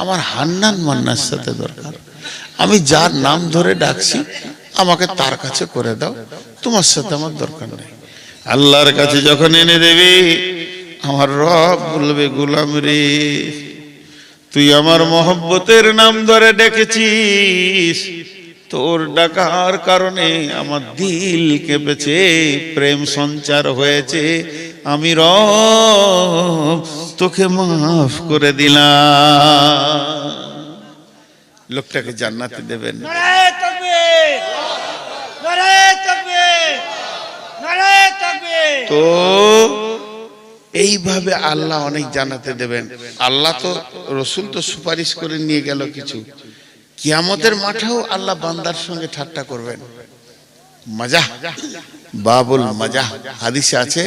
আমার হান্নান মান্নার সাথে দরকার। আমি যার নাম ধরে ডাকছি আমাকে তার কাছে করে দাও, তোমার সাথে আমার দরকার নাই। আল্লাহর কাছে যখন এনে দেবে, আমার রব বলবে, গোলাম রে, তুই আমার মহব্বতের নাম ধরে ডেকেছিস, তোর ডাকার কারণে আমার দিল কেঁপেছে, প্রেম সঞ্চার হয়েছে, আমি রব তোকে মাফ করে দিলাম। লোকটাকে জান্নাতে দেবেন। নারায়ে তাকবীর, নারায়ে তাকবীর, নারায়ে তাকবীর। তো এইভাবে আল্লাহ অনেক জান্নাতে দেবেন। আল্লাহ তো, রসুল তো সুপারিশ করে নিয়ে গেল কিছু, কিয়ামতের মাঠেও আল্লাহ বান্দার সঙ্গে ঠাট্টা করবেন। মজা, বাবুল মজা, হাদিসে আছে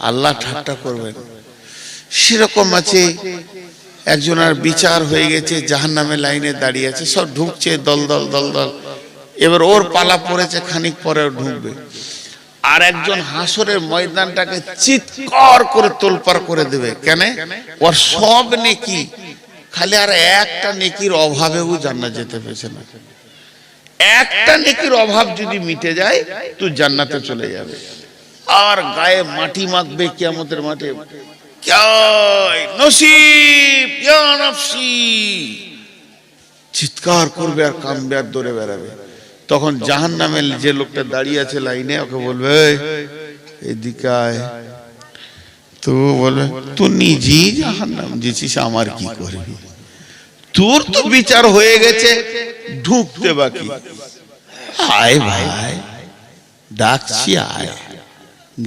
আল্লাহ ঠাট্টা করবেন। সেরকম আছে, একজনের বিচার হয়ে গেছে, জাহান্নামের লাইনে দাঁড়িয়ে আছে, সব ঢুকছে দল দল দল দল, এবার ওর পালা পড়েছে, খানিক পরে ঢুকবে। আর একজন হাসরের ময়দানটাকে চিৎকার করে তোলপাড় করে দেবে। কেন? ওর সব নেকি, খালি আর একটা নেকির অভাবেও জান্নাত যেতে পেরেছে না। একটা নেকির অভাব যদি মিটে যায় তুই জান্নাতে চলে যাবে। আর গায়ে মাটি মাখবে কিয়ামতের মাঠে, নসিব ইয়া নফসি, চিৎকার করবে আর কামবে আর দৌড়ে বেড়াবে। তখন জাহান্নামের যে লোকটা দাঁড়িয়ে আছে লাইনে, ওকে বলবে, এদিকে আয়। তো বলবে, তুই নিজেই জাহান্নাম দিয়েছিস, আমার কি করবি, তোর তো বিচার হয়ে গেছে, ঢুকতে বাকি। আয় ভাই, ডাকছি আয়।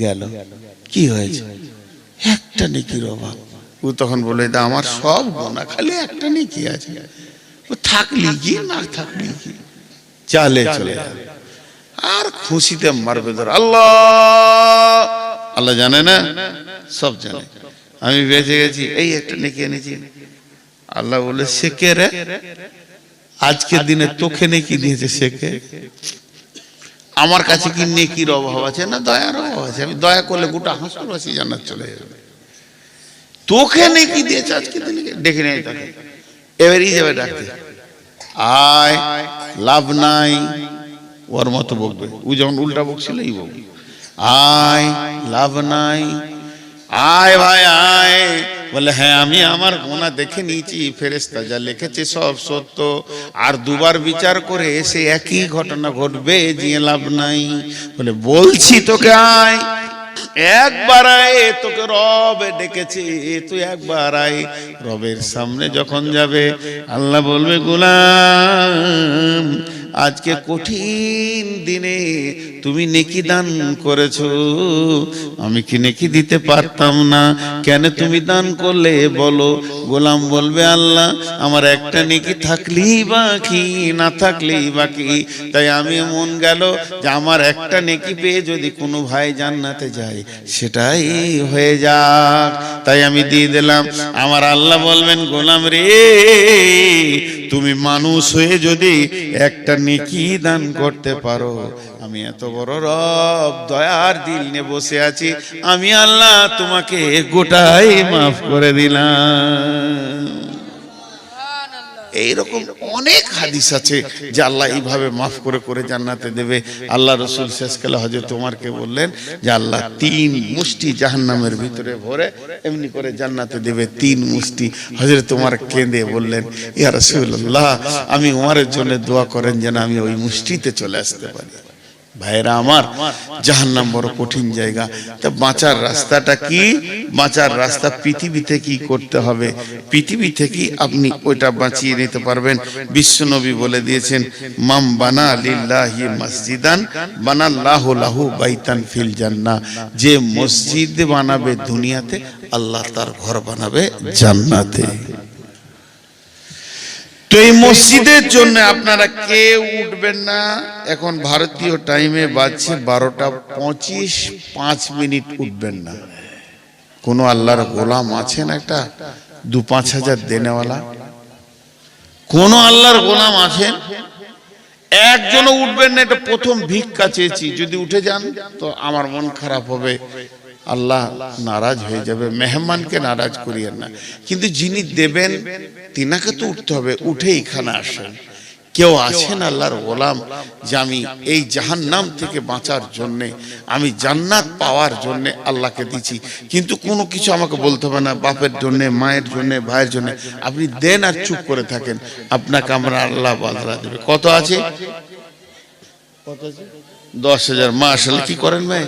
গেল, কি হয়েছে? একটা নেকির অভাব। ও তখন বলে, আমার সব গোনা, খালি একটা নেকি আছে, থাকলি কি না থাকলি কি, চালে চলে যাবে। আর খুশিতে মারবে ধর। আল্লাহ, আল্লাহ জানে না, সব জানে, আমি বেঁচে গেছি, এই একটা নেকি এনেছি। আল্লাহ বলে, সে কে রে? আজকের দিনে তোকে নেকি দিয়েছে, সে কে? আমার কাছে কি নেকির অভাব আছে না দয়ার অভাব আছে? আমি দয়া করলে গোটা হাসপাতাল জান্নাত চলে যাবে। তোকে নেকি দিয়েছে আজকে দিনে, ডেকে নেই তাকে, এবারই যাবে ডাকতে, আয়, লাভ নাই। ওর মতো বকবে, ও যখন উল্টা বকছিল এই বকবে, আয়, লাভ নাই, আয় ভাই আয়। বলে, হ্যাঁ আমি আমার গোনা দেখে নিয়েছি, ফেরেশতা যা লিখেছে সব সত্য, আর দুবার বিচার করে এসে একই ঘটনা ঘটবে, যে লাভ নাই। বলে, বলছি তোকে আয়, একবার আয়, তোকে রব ডেকেছে, তুই একবার আয়। রবের সামনে যখন যাবে, আল্লাহ বলবে, গোলাম, আজকে কঠিন দিনে তুমি নেকি দান করেছো, আমি কি নেকি দিতে পারতাম না? কেন তুমি দান করলে বলো? গোলাম বলবে, আল্লাহ, আমার একটা নেকি থাকলেই বাকি, না থাকলেই বাকি, তাই আমি মন গেল যে আমার একটা নেকি পেয়ে যদি কোনো ভাই জান্নাতে যায় সেটাই হয়ে যাক, তাই আমি দিয়ে দিলাম। আমার আল্লাহ বলবেন, গোলাম রে, তুমি মানুষ হয়ে যদি একটা নেকি দান করতে পারো, আমি এত বড় রব দয়ার দিল নিয়ে বসে আছি, আমি আল্লাহ তোমাকে গোটাই মাফ করে দিলাম। এইরকম অনেক হাদিস আছে যে আল্লাহ এইভাবে মাফ করে করে জান্নাতে দেবে। আল্লাহ রসুল শেষকালে হযরত ওমরকে বললেন যে আল্লাহ 3 মুষ্টি জাহান্নামের ভিতরে ভরে এমনি করে জান্নাতে দেবে, 3 মুষ্টি। হযরত ওমর কেঁদে বললেন, ইয়া রাসূলুল্লাহ, আমি ওমরের জন্য দোয়া করেন যেন আমি ওই মুষ্টিতে চলে আসতে পারি। ভাইরা আমার, জাহান্নাম বড় কঠিন জায়গা। তা বাঁচার রাস্তাটা কি? বাঁচার রাস্তা পৃথিবীতে কি করতে হবে, পৃথিবী থেকে আপনি ওইটা বাঁচিয়ে নিতে পারবেন। বিশ্বনবী বলে দিয়েছেন, মাম বানা লিল্লাহি মসজিদান বানাল্লাহু লাহু বাইতান ফিল জান্নাহ, যে মসজিদ বানাবে দুনিয়াতে, আল্লাহ তার ঘর বানাবে জান্নাতে। তো এই মসজিদের জন্য আপনারা কেউ উঠবেন না। এখন ভারতীয় টাইমে বাজছে 12:25, 5 মিনিট উঠবেন না। কোন আল্লাহর গোলাম আছেন একটা 2-5 হাজার দেনেওয়ালা? কোন আল্লাহর গোলাম আছেন? একজনও উঠবেন না। এটা প্রথম ভিক্ষা চেয়েছি, যদি উঠে যান তো আমার মন খারাপ হবে। আল্লাহ নারাজ হয়ে যাবে। মেহমানকে নারাজ করিয়েন না, কিন্তু যিনি দেবেন তিনাকে তো উঠতে হবে, উঠে এখানে আসেন। কেউ আছেন আল্লাহর গোলাম যে আমি এই জাহান্নাম থেকে বাঁচার জন্যে, আমি জান্নাত পাওয়ার জন্যে আল্লাহকে দিচ্ছি, কিন্তু কোনো কিছু আমাকে বলতে হবে না, বাপের জন্যে, মায়ের জন্যে, ভাইয়ের জন্যে। আপনি দেন আর চুপ করে থাকেন, আপনাকে আমরা আল্লাহ বাধা দেবে। কত আছে? 10,000। মাশাআল্লাহ। কি করেন ভাই?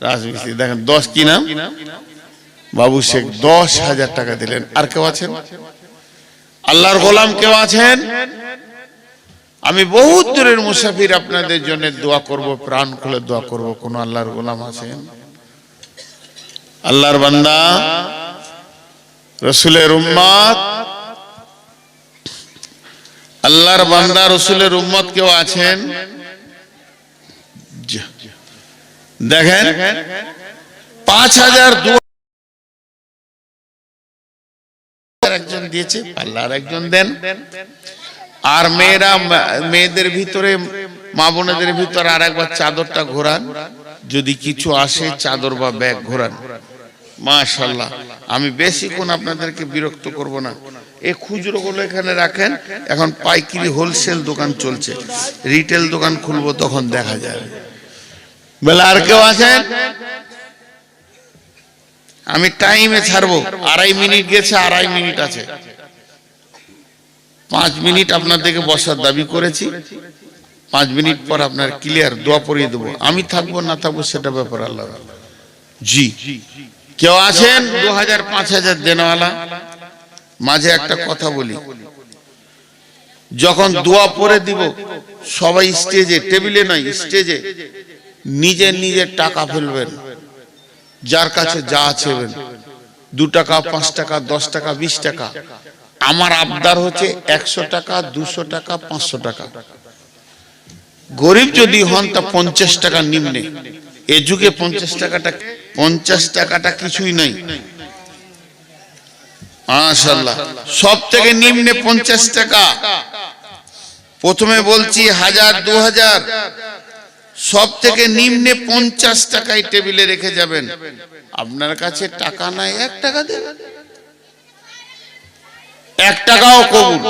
রাজমিস্ত্রি। দেখেন 10 কি নাম? বাবু শেখ। 10,000 টাকা দিলেন। আর কেউ আছেন? আল্লাহর গোলাম কেউ আছেন? আমি বহুত দূরের মুসাফির, আপনাদের জন্য দোয়া করব, প্রাণ খুলে দোয়া করব। কোন আল্লাহর গোলাম আছেন? আল্লাহর বান্দা, রাসূলের উম্মত, আল্লাহর বান্দা রাসূলের উম্মত কেউ আছেন? দেখেন 5,000 একজন দিয়েছে, আল্লাহর একজন দেন। আর মেয়েরা, মেয়েদের ভিতরে, মা বোনেদের ভিতরে আর একবার চাদরটা ঘোরান, যদি কিছু আসে চাদর বা ব্যাগ ঘোরান। মাশাআল্লাহ। আমি বেশিক্ষণ আপনাদেরকে বিরক্ত করব না। এই খুচরো গুলো এখানে রাখেন, এখন পাইকারি হোলসেল দোকান চলছে, রিটেল দোকান খুলবো তখন দেখা যাবে। বলে আর কেউ আছেন? আমি টাইমে ছাড়বো, 2.5 মিনিট গেছে, 2.5 মিনিট আছে। 5 মিনিট আপনাদেরকে বসার দাবি করেছি, 5 মিনিট পর আপনার ক্লিয়ার দোয়া পড়িয়ে দেবো। আমি থাকবো না থাকবো সেটা ব্যাপার আল্লাহ। জি, কেউ আছেন 2,000 5,000 দেনওয়ালা? মাঝে একটা কথা বলি, যখন দোয়া পড়ে দিব সবাই স্টেজে, টেবিলে নয় স্টেজে, নিজে নিজে টাকা ফেলবেন, যার কাছে যা আছে 2 টাকা 5 টাকা 10 টাকা 20 টাকা। আমার আবদার হচ্ছে 100 টাকা 200 টাকা 500 টাকা। গরিব যদি হন তা 50 টাকা নিম্নে। এ যুগে 50 টাকাটা কিছুই নাই। মাশাআল্লাহ। সব থেকে নিম্নে 50 টাকা। প্রথমে বলছি 1000 2000, সব থেকে নিম্নে 50 টাকায় টেবিলে রেখে যাবেন। আপনার কাছে টাকা নাই, 1 টাকা দেন, 1 টাকাও কবুল।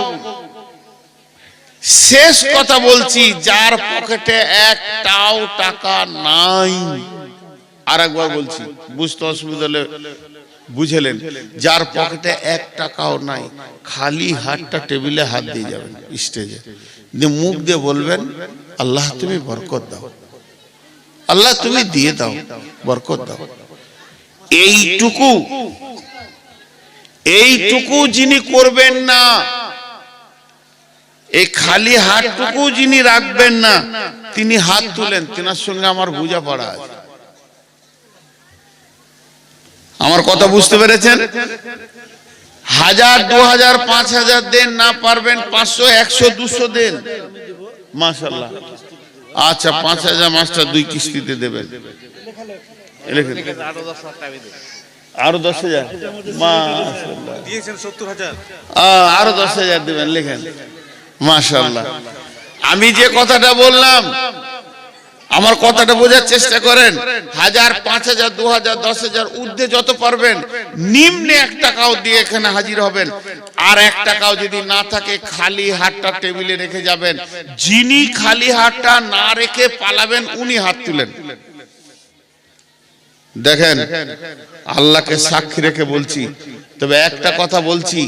শেষ কথা বলছি, যার পকেটে 1টাও টাকা নাই, আর একবার বলছি, বুঝতে অসুবিধা হলে বুঝলেন, যার পকেটে 1 টাকাও নাই, খালি হাতটা টেবিলে হাত দিয়ে যাবেন স্টেজে, দিয়ে মুখ দিয়ে বলবেন, আল্লাহ তুমি বরকত দাও, আল্লাহ তুমি দিয়ে দাও, বরকত দাও। এইটুকু যিনি করবেন না, এই খালি হাতটুকু যিনি রাখবেন না, তিনি হাত তুলেন, তেনার সঙ্গে আমার বোঝাপড়া আছে। আমার কথা বুঝতে পেরেছেন? 1000 2000 5000 দেন, না পারবেন 500 100 200 দেন। মাশাআল্লাহ। আচ্ছা 5000 মাস্টার 2 কিস্তিতে দেবেন। আরো 10,000 মাশাআল্লাহ দিয়েছেন, 70,000 আরো 10,000 দেবেন, লেখেন। মাশাআল্লাহ। আমি যে কথাটা বললাম, আমার কথাটা বোঝার চেষ্টা করেন। 1000 5000 2000 10,000 ঊর্ধ্বে যত পারবেন, নিম্নে 1 টাকাও দিয়ে এখানে হাজির হবেন। আর 1 টাকাও যদি না থাকে, খালি হাতটা টেবিলে রেখে যাবেন। যিনি খালি হাতটা না রেখে পালাবেন, উনি হাত তুলেন। দেখেন, আল্লাহকে সাক্ষী রেখে বলছি, তবে একটা কথা বলছি,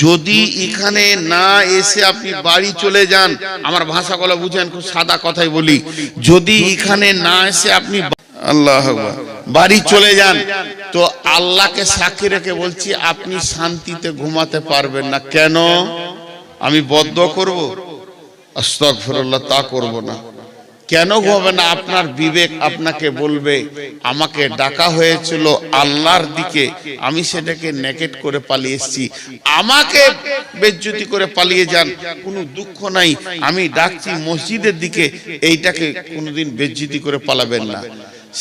যদি এখানে না এসে আপনি বাড়ি চলে যান, আমার ভাষাগুলো বুঝেন, খুব সাদা কথাই বলি, যদি এখানে না এসে আপনি আল্লাহু আকবার বাড়ি চলে যান, তো আল্লাহকে সাক্ষী রেখে বলছি, আপনি শান্তিতে ঘুমাতে পারবেন না। কেন? আমি বদদোয়া করব? আস্তাগফিরুল্লাহ, তা করব না। কেন ঘুমাবে না? আপনার বিবেক আপনাকে বলবে, আমাকে ডাকা হয়েছিল আল্লাহর দিকে, আমি সেটাকে নেকেট করে পালিয়ে এসেছি, আমাকে বেজ্জতি করে পালিয়ে যান, কোনো দুঃখ নাই, আমি ডাকছি মসজিদের দিকে, এইটাকে কোনোদিন বেজ্জতি করে পালাবেন না।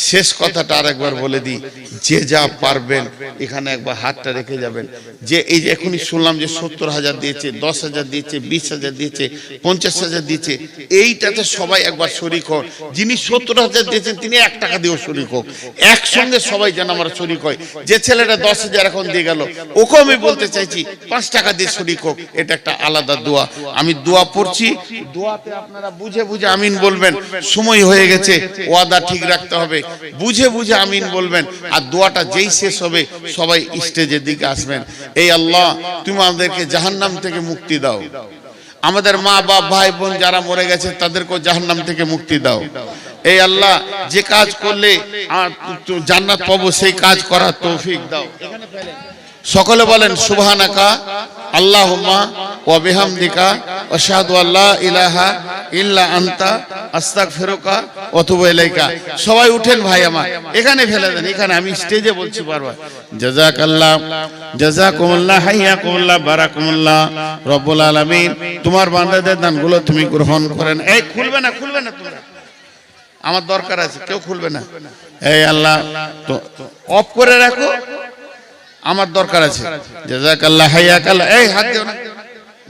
শেষ কথাটা আরেকবার বলে দিই, যে যা পারবেন এখানে একবার হাতটা রেখে যাবেন। যে এই যে এখনই শুনলাম যে 70,000 দিয়েছে, 10,000 দিয়েছে, 20,000 দিয়েছে, 50,000 দিয়েছে, এইটাতে সবাই একবার শরিক হোক। যিনি 70,000 দিয়েছেন তিনি 1 টাকা দিয়েও শরিক হোক, একসঙ্গে সবাই যেন আমরা শরিক হয়। যে ছেলেটা 10,000 এখন দিয়ে গেল, ওকে আমি বলতে চাইছি 5 টাকা দিয়ে শরিক হোক। এটা একটা আলাদা দোয়া। আমি দোয়া পড়ছি, দোয়াতে আপনারা বুঝে বুঝে আমিন বলবেন। সময় হয়ে গেছে, ওয়াদা ঠিক রাখতে হবে, বুঝে বুঝে আমিন বলবেন। আর দোয়াটা যেই শেষ হবে সবাই স্টেজের দিকে আসবেন। এই আল্লাহ, তুমি আমাদেরকে জাহান্নাম থেকে মুক্তি দাও, আমাদের মা বাপ ভাই বোন যারা মরে গেছে তাদেরকে জাহান্নাম থেকে মুক্তি দাও। এই আল্লাহ, যে কাজ করলে জান্নাত পাবো সেই কাজ করার তৌফিক দাও। সকলে বলেন সুবহানাকা আল্লাহুম্মা ওয়া বিহামদিকা আশহাদু আল্লা ইলাহা ইল্লা আনতা আস্তাগফিরুকা ওয়া আতুবু ইলাইকা। সবাই উঠেন ভাই আমার, এখানে ফেলে দেন, এখানে আমি স্টেজে বলছি বারবার। জাযাকাল্লাহ, জাযাকুমুল্লাহ, হাইয়াকুমুল্লাহ, বারাকাকুমুল্লাহ। রব্বুল আলামিন তোমার বান্দাদের দানগুলো তুমি গ্রহণ করেন। এই খুলবে না, খুলবে না তোমরা, আমার দরকার আছে, কেউ খুলবে না। এই আল্লাহ তো অফ করে রাখো, আমার দরকার আছে। জাযাকাল্লাহ, হাইয়াকাল্লাহ, এই হাত দিও না।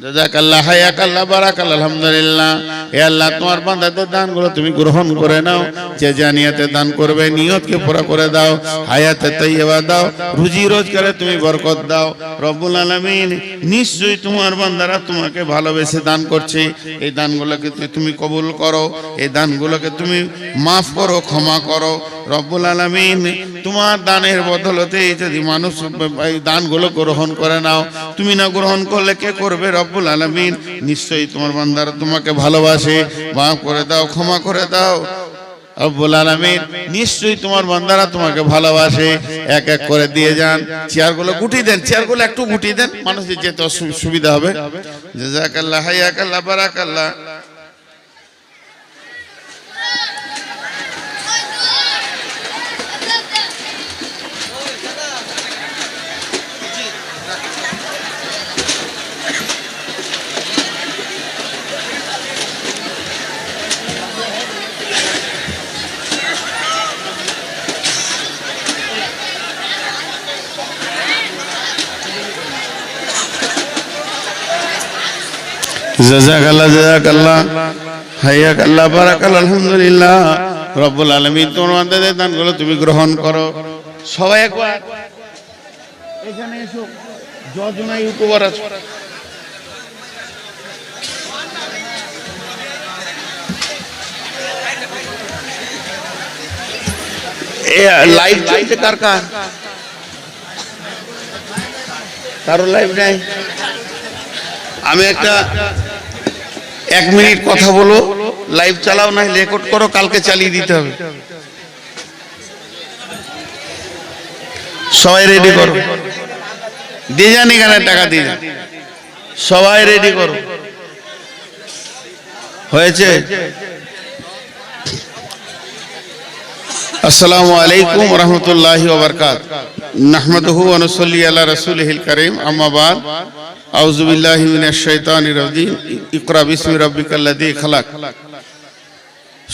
জাযাকাল্লাহ, হাইয়াকাল্লাহ, বারাকাল্লাহ, আলহামদুলিল্লাহ। হে আল্লাহ, তোমার বান্দাদের দানগুলো তুমি গ্রহণ করে নাও। যে জানিয়াতে দান করবে নিয়তকে পুরা করে দাও, হায়াতে তাইয়্যিবা দাও, রুজি রোজগারে তুমি বরকত দাও। রব্বুল আলামিন, নিশ্চয়ই তোমার বান্দারা তোমাকে ভালোবেসে দান করছে। এই দানগুলোকে তুমি কবুল করো, এই দানগুলোকে তুমি মাফ করো, ক্ষমা করো। রব্বুল আলামিন, তোমার দানের বদলতে যদি মানুষ এই দানগুলো গ্রহণ করে নাও, তুমি না গ্রহণ করলে কে করবে? রব্বুল আলামিন, নিশ্চয়ই তোমার বান্দারা তোমাকে ভালোবাসে, মাফ করে দাও, ক্ষমা করে দাও। রব্বুল আলামিন, নিশ্চয়ই তোমার বান্দারা তোমাকে ভালোবাসে। এক এক করে দিয়ে যান। চেয়ারগুলো গুটিয়ে দেন, চেয়ারগুলো একটু গুটিয়ে দেন, মানুষের যেতে সুবিধা হবে। জাযাকাল্লাহ, হাইয়াকাল্লাহ, বারাকাল্লাহ। জাযাকাল্লাহ, জাযাকাল্লাহ, হাইয়াকাল্লাহ, বারাকাল্লাহ, আলহামদুলিল্লাহ। রব্বুল আলামিন, তোমার বান্দাদের দানগুলো তুমি গ্রহণ করো। সবাই একবার এখানে এসো, যজনা ইউটিউবার আছে। লাইভ চলছে কার কার? কারো লাইভ নাই? আমি একটা 1 মিনিট কথা বলো, লাইভ চালাও, না রেকর্ড করো, কালকে চালিয়ে দিতে হবে। সবাই রেডি করো, দিয়ে যান, এখানে টাকা দিয়ে যান, সবাই রেডি করো। হয়েছে? আসসালামু আলাইকুম ওয়া রাহমাতুল্লাহি ওয়া বারাকাতুহু। নাহমাদুহু ওয়া নুসাল্লি আলা রাসূলিহিল কারীম, আম্মা বাদ। আউযু বিল্লাহি মিনাশ শাইতানির রাজিম। ইকরা বিসমি রাব্বিকাল্লাযী খালাক।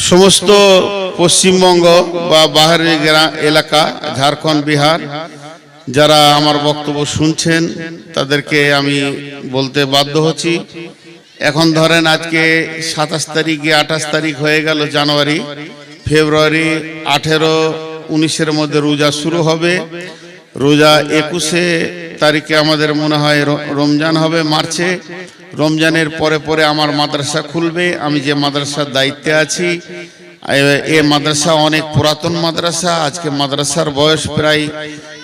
সমস্ত পশ্চিমবঙ্গ বা বাহারের এলাকা, ঝাড়খণ্ড, বিহার যারা আমার বক্তব্য শুনছেন তাদেরকে আমি বলতে বাধ্য হচ্ছি। এখন ধরেন আজকে 27 তারিখ, 28 তারিখ হয়ে গেল জানুয়ারি, ফেব্রুয়ারি 18, 19-এর মধ্যে রোজা শুরু হবে। রোজা 21 তারিখে আমাদের মনে হয় রমজান হবে, মার্চে। রমজানের পরে পরে আমার মাদ্রাসা খুলবে। আমি যে মাদ্রাসার দায়িত্বে আছি, এ মাদ্রাসা অনেক পুরাতন মাদ্রাসা। আজকে মাদ্রাসার বয়স প্রায়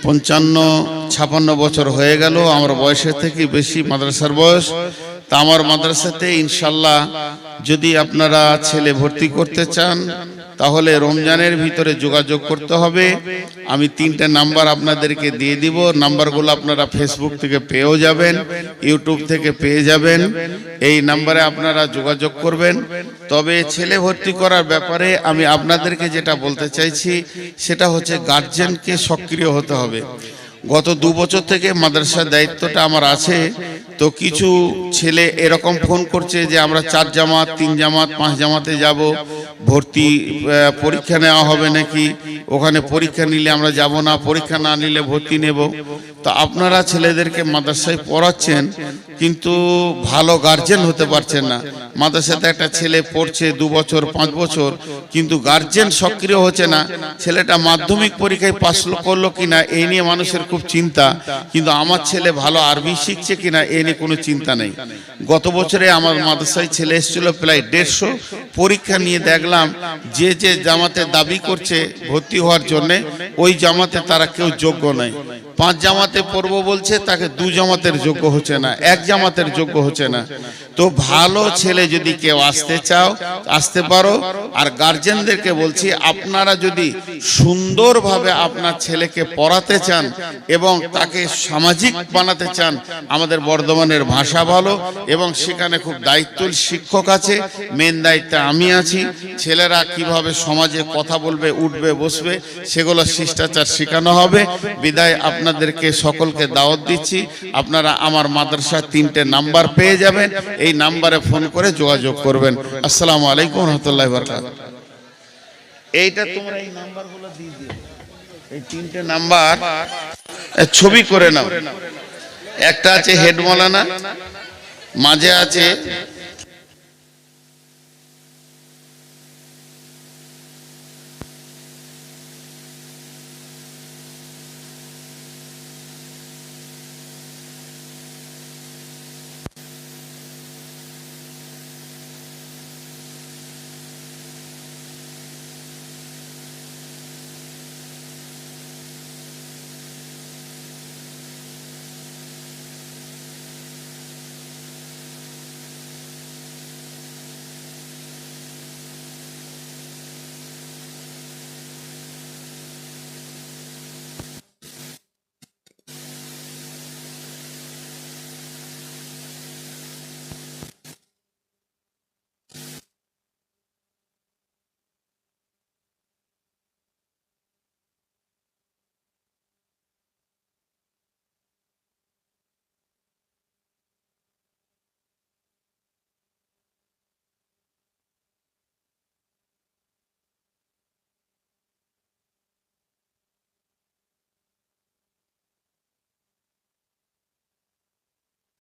55-56 বছর হয়ে গেল। আমার বয়সের থেকে বেশি মাদ্রাসার বয়স। তা আমার মাদ্রাসাতে ইনশাল্লাহ যদি আপনারা ছেলে ভর্তি করতে চান তাহলে রমজানের ভিতরে যোগাযোগ করতে হবে। আমি 3টে নাম্বার আপনাদেরকে দিয়ে দিব। নাম্বারগুলো আপনারা ফেসবুক থেকে পেয়েও যাবেন, ইউটিউব থেকে পেয়ে যাবেন। এই নাম্বারে আপনারা যোগাযোগ করবেন। তবে ছেলে ভর্তি করার ব্যাপারে আমি আপনাদেরকে যেটা বলতে চাইছি সেটা হচ্ছে গার্জেনকে সক্রিয় হতে হবে। গত 2 বছর থেকে মাদ্রাসার দায়িত্বটা আমার আছে। তো কিছু ছেলে এরকম ফোন করছে যে আমরা 4 জামাত 3 জামাত 5 জামাতে যাব, ভর্তি পরীক্ষা নেওয়া হবে নাকি, ওখানে পরীক্ষা নিলে আমরা যাব না, পরীক্ষা না নিলে ভর্তি নেব। তো আপনারা ছেলেদেরকে মাদ্রাসায় পড়াচ্ছেন কিন্তু ভালো গার্জেন হতে পারছেন না। মাদ্রাসাতে একটা ছেলে পড়ছে 2 বছর 5 বছর কিন্তু গার্জেন সক্রিয় হচ্ছে না। ছেলেটা মাধ্যমিক পরীক্ষায় পাস করলো কিনা এই নিয়ে মানুষের খুব চিন্তা, কিন্তু আমার ছেলে ভালো আরবি শিখছে কিনা এই নিয়ে কোনো চিন্তা নেই। গত বছরে আমার মাদ্রাসায় ছেলে এসেছিল প্রায় 150, পরীক্ষা নিয়ে দেখলাম যে যে জামাতে দাবি করছে ভর্তি হওয়ার জন্য ওই জামাতে তারা কেউ যোগ্য নয়। 5 জামাতে পড়বো বলছে, তাকে 2 জামাতের যোগ্য হচ্ছে না, 1 জামাতের যোগ্য হচ্ছে না। তো ভালো ছেলে যদি কেউ আসতে চাও আসতে পারো। আর গার্জেনদেরকে বলছি, আপনারা যদি সুন্দরভাবে আপনার ছেলেকে পড়াতে চান এবং তাকে সামাজিক বানাতে চান, আমাদের বর্ধমানের ভাষা ভালো এবং সেখানে খুব দায়িত্বশীল শিক্ষক আছে, মেন দায়িত্বে আমি আছি। ছেলেরা কিভাবে সমাজে কথা বলবে, উঠবে, বসবে, সেগুলো শিষ্টাচার শেখানো হবে। বিদায় আপনাদেরকে সকলকে দাওয়াত দিচ্ছি, আপনারা আমার মাদ্রাসার 3টে নাম্বার পেয়ে যাবেন, এই নাম্বারে ফোন করে যোগাযোগ করবেন। আসসালামু আলাইকুম ওয়া রাহমাতুল্লাহি ওয়া বারাকাতুহু। এইটা তোমরা এই নাম্বারগুলো দিয়ে দিও, এই 3টে নাম্বার ছবি করে নাও। একটা আছে হেড মাওলানা, মাঝে আছে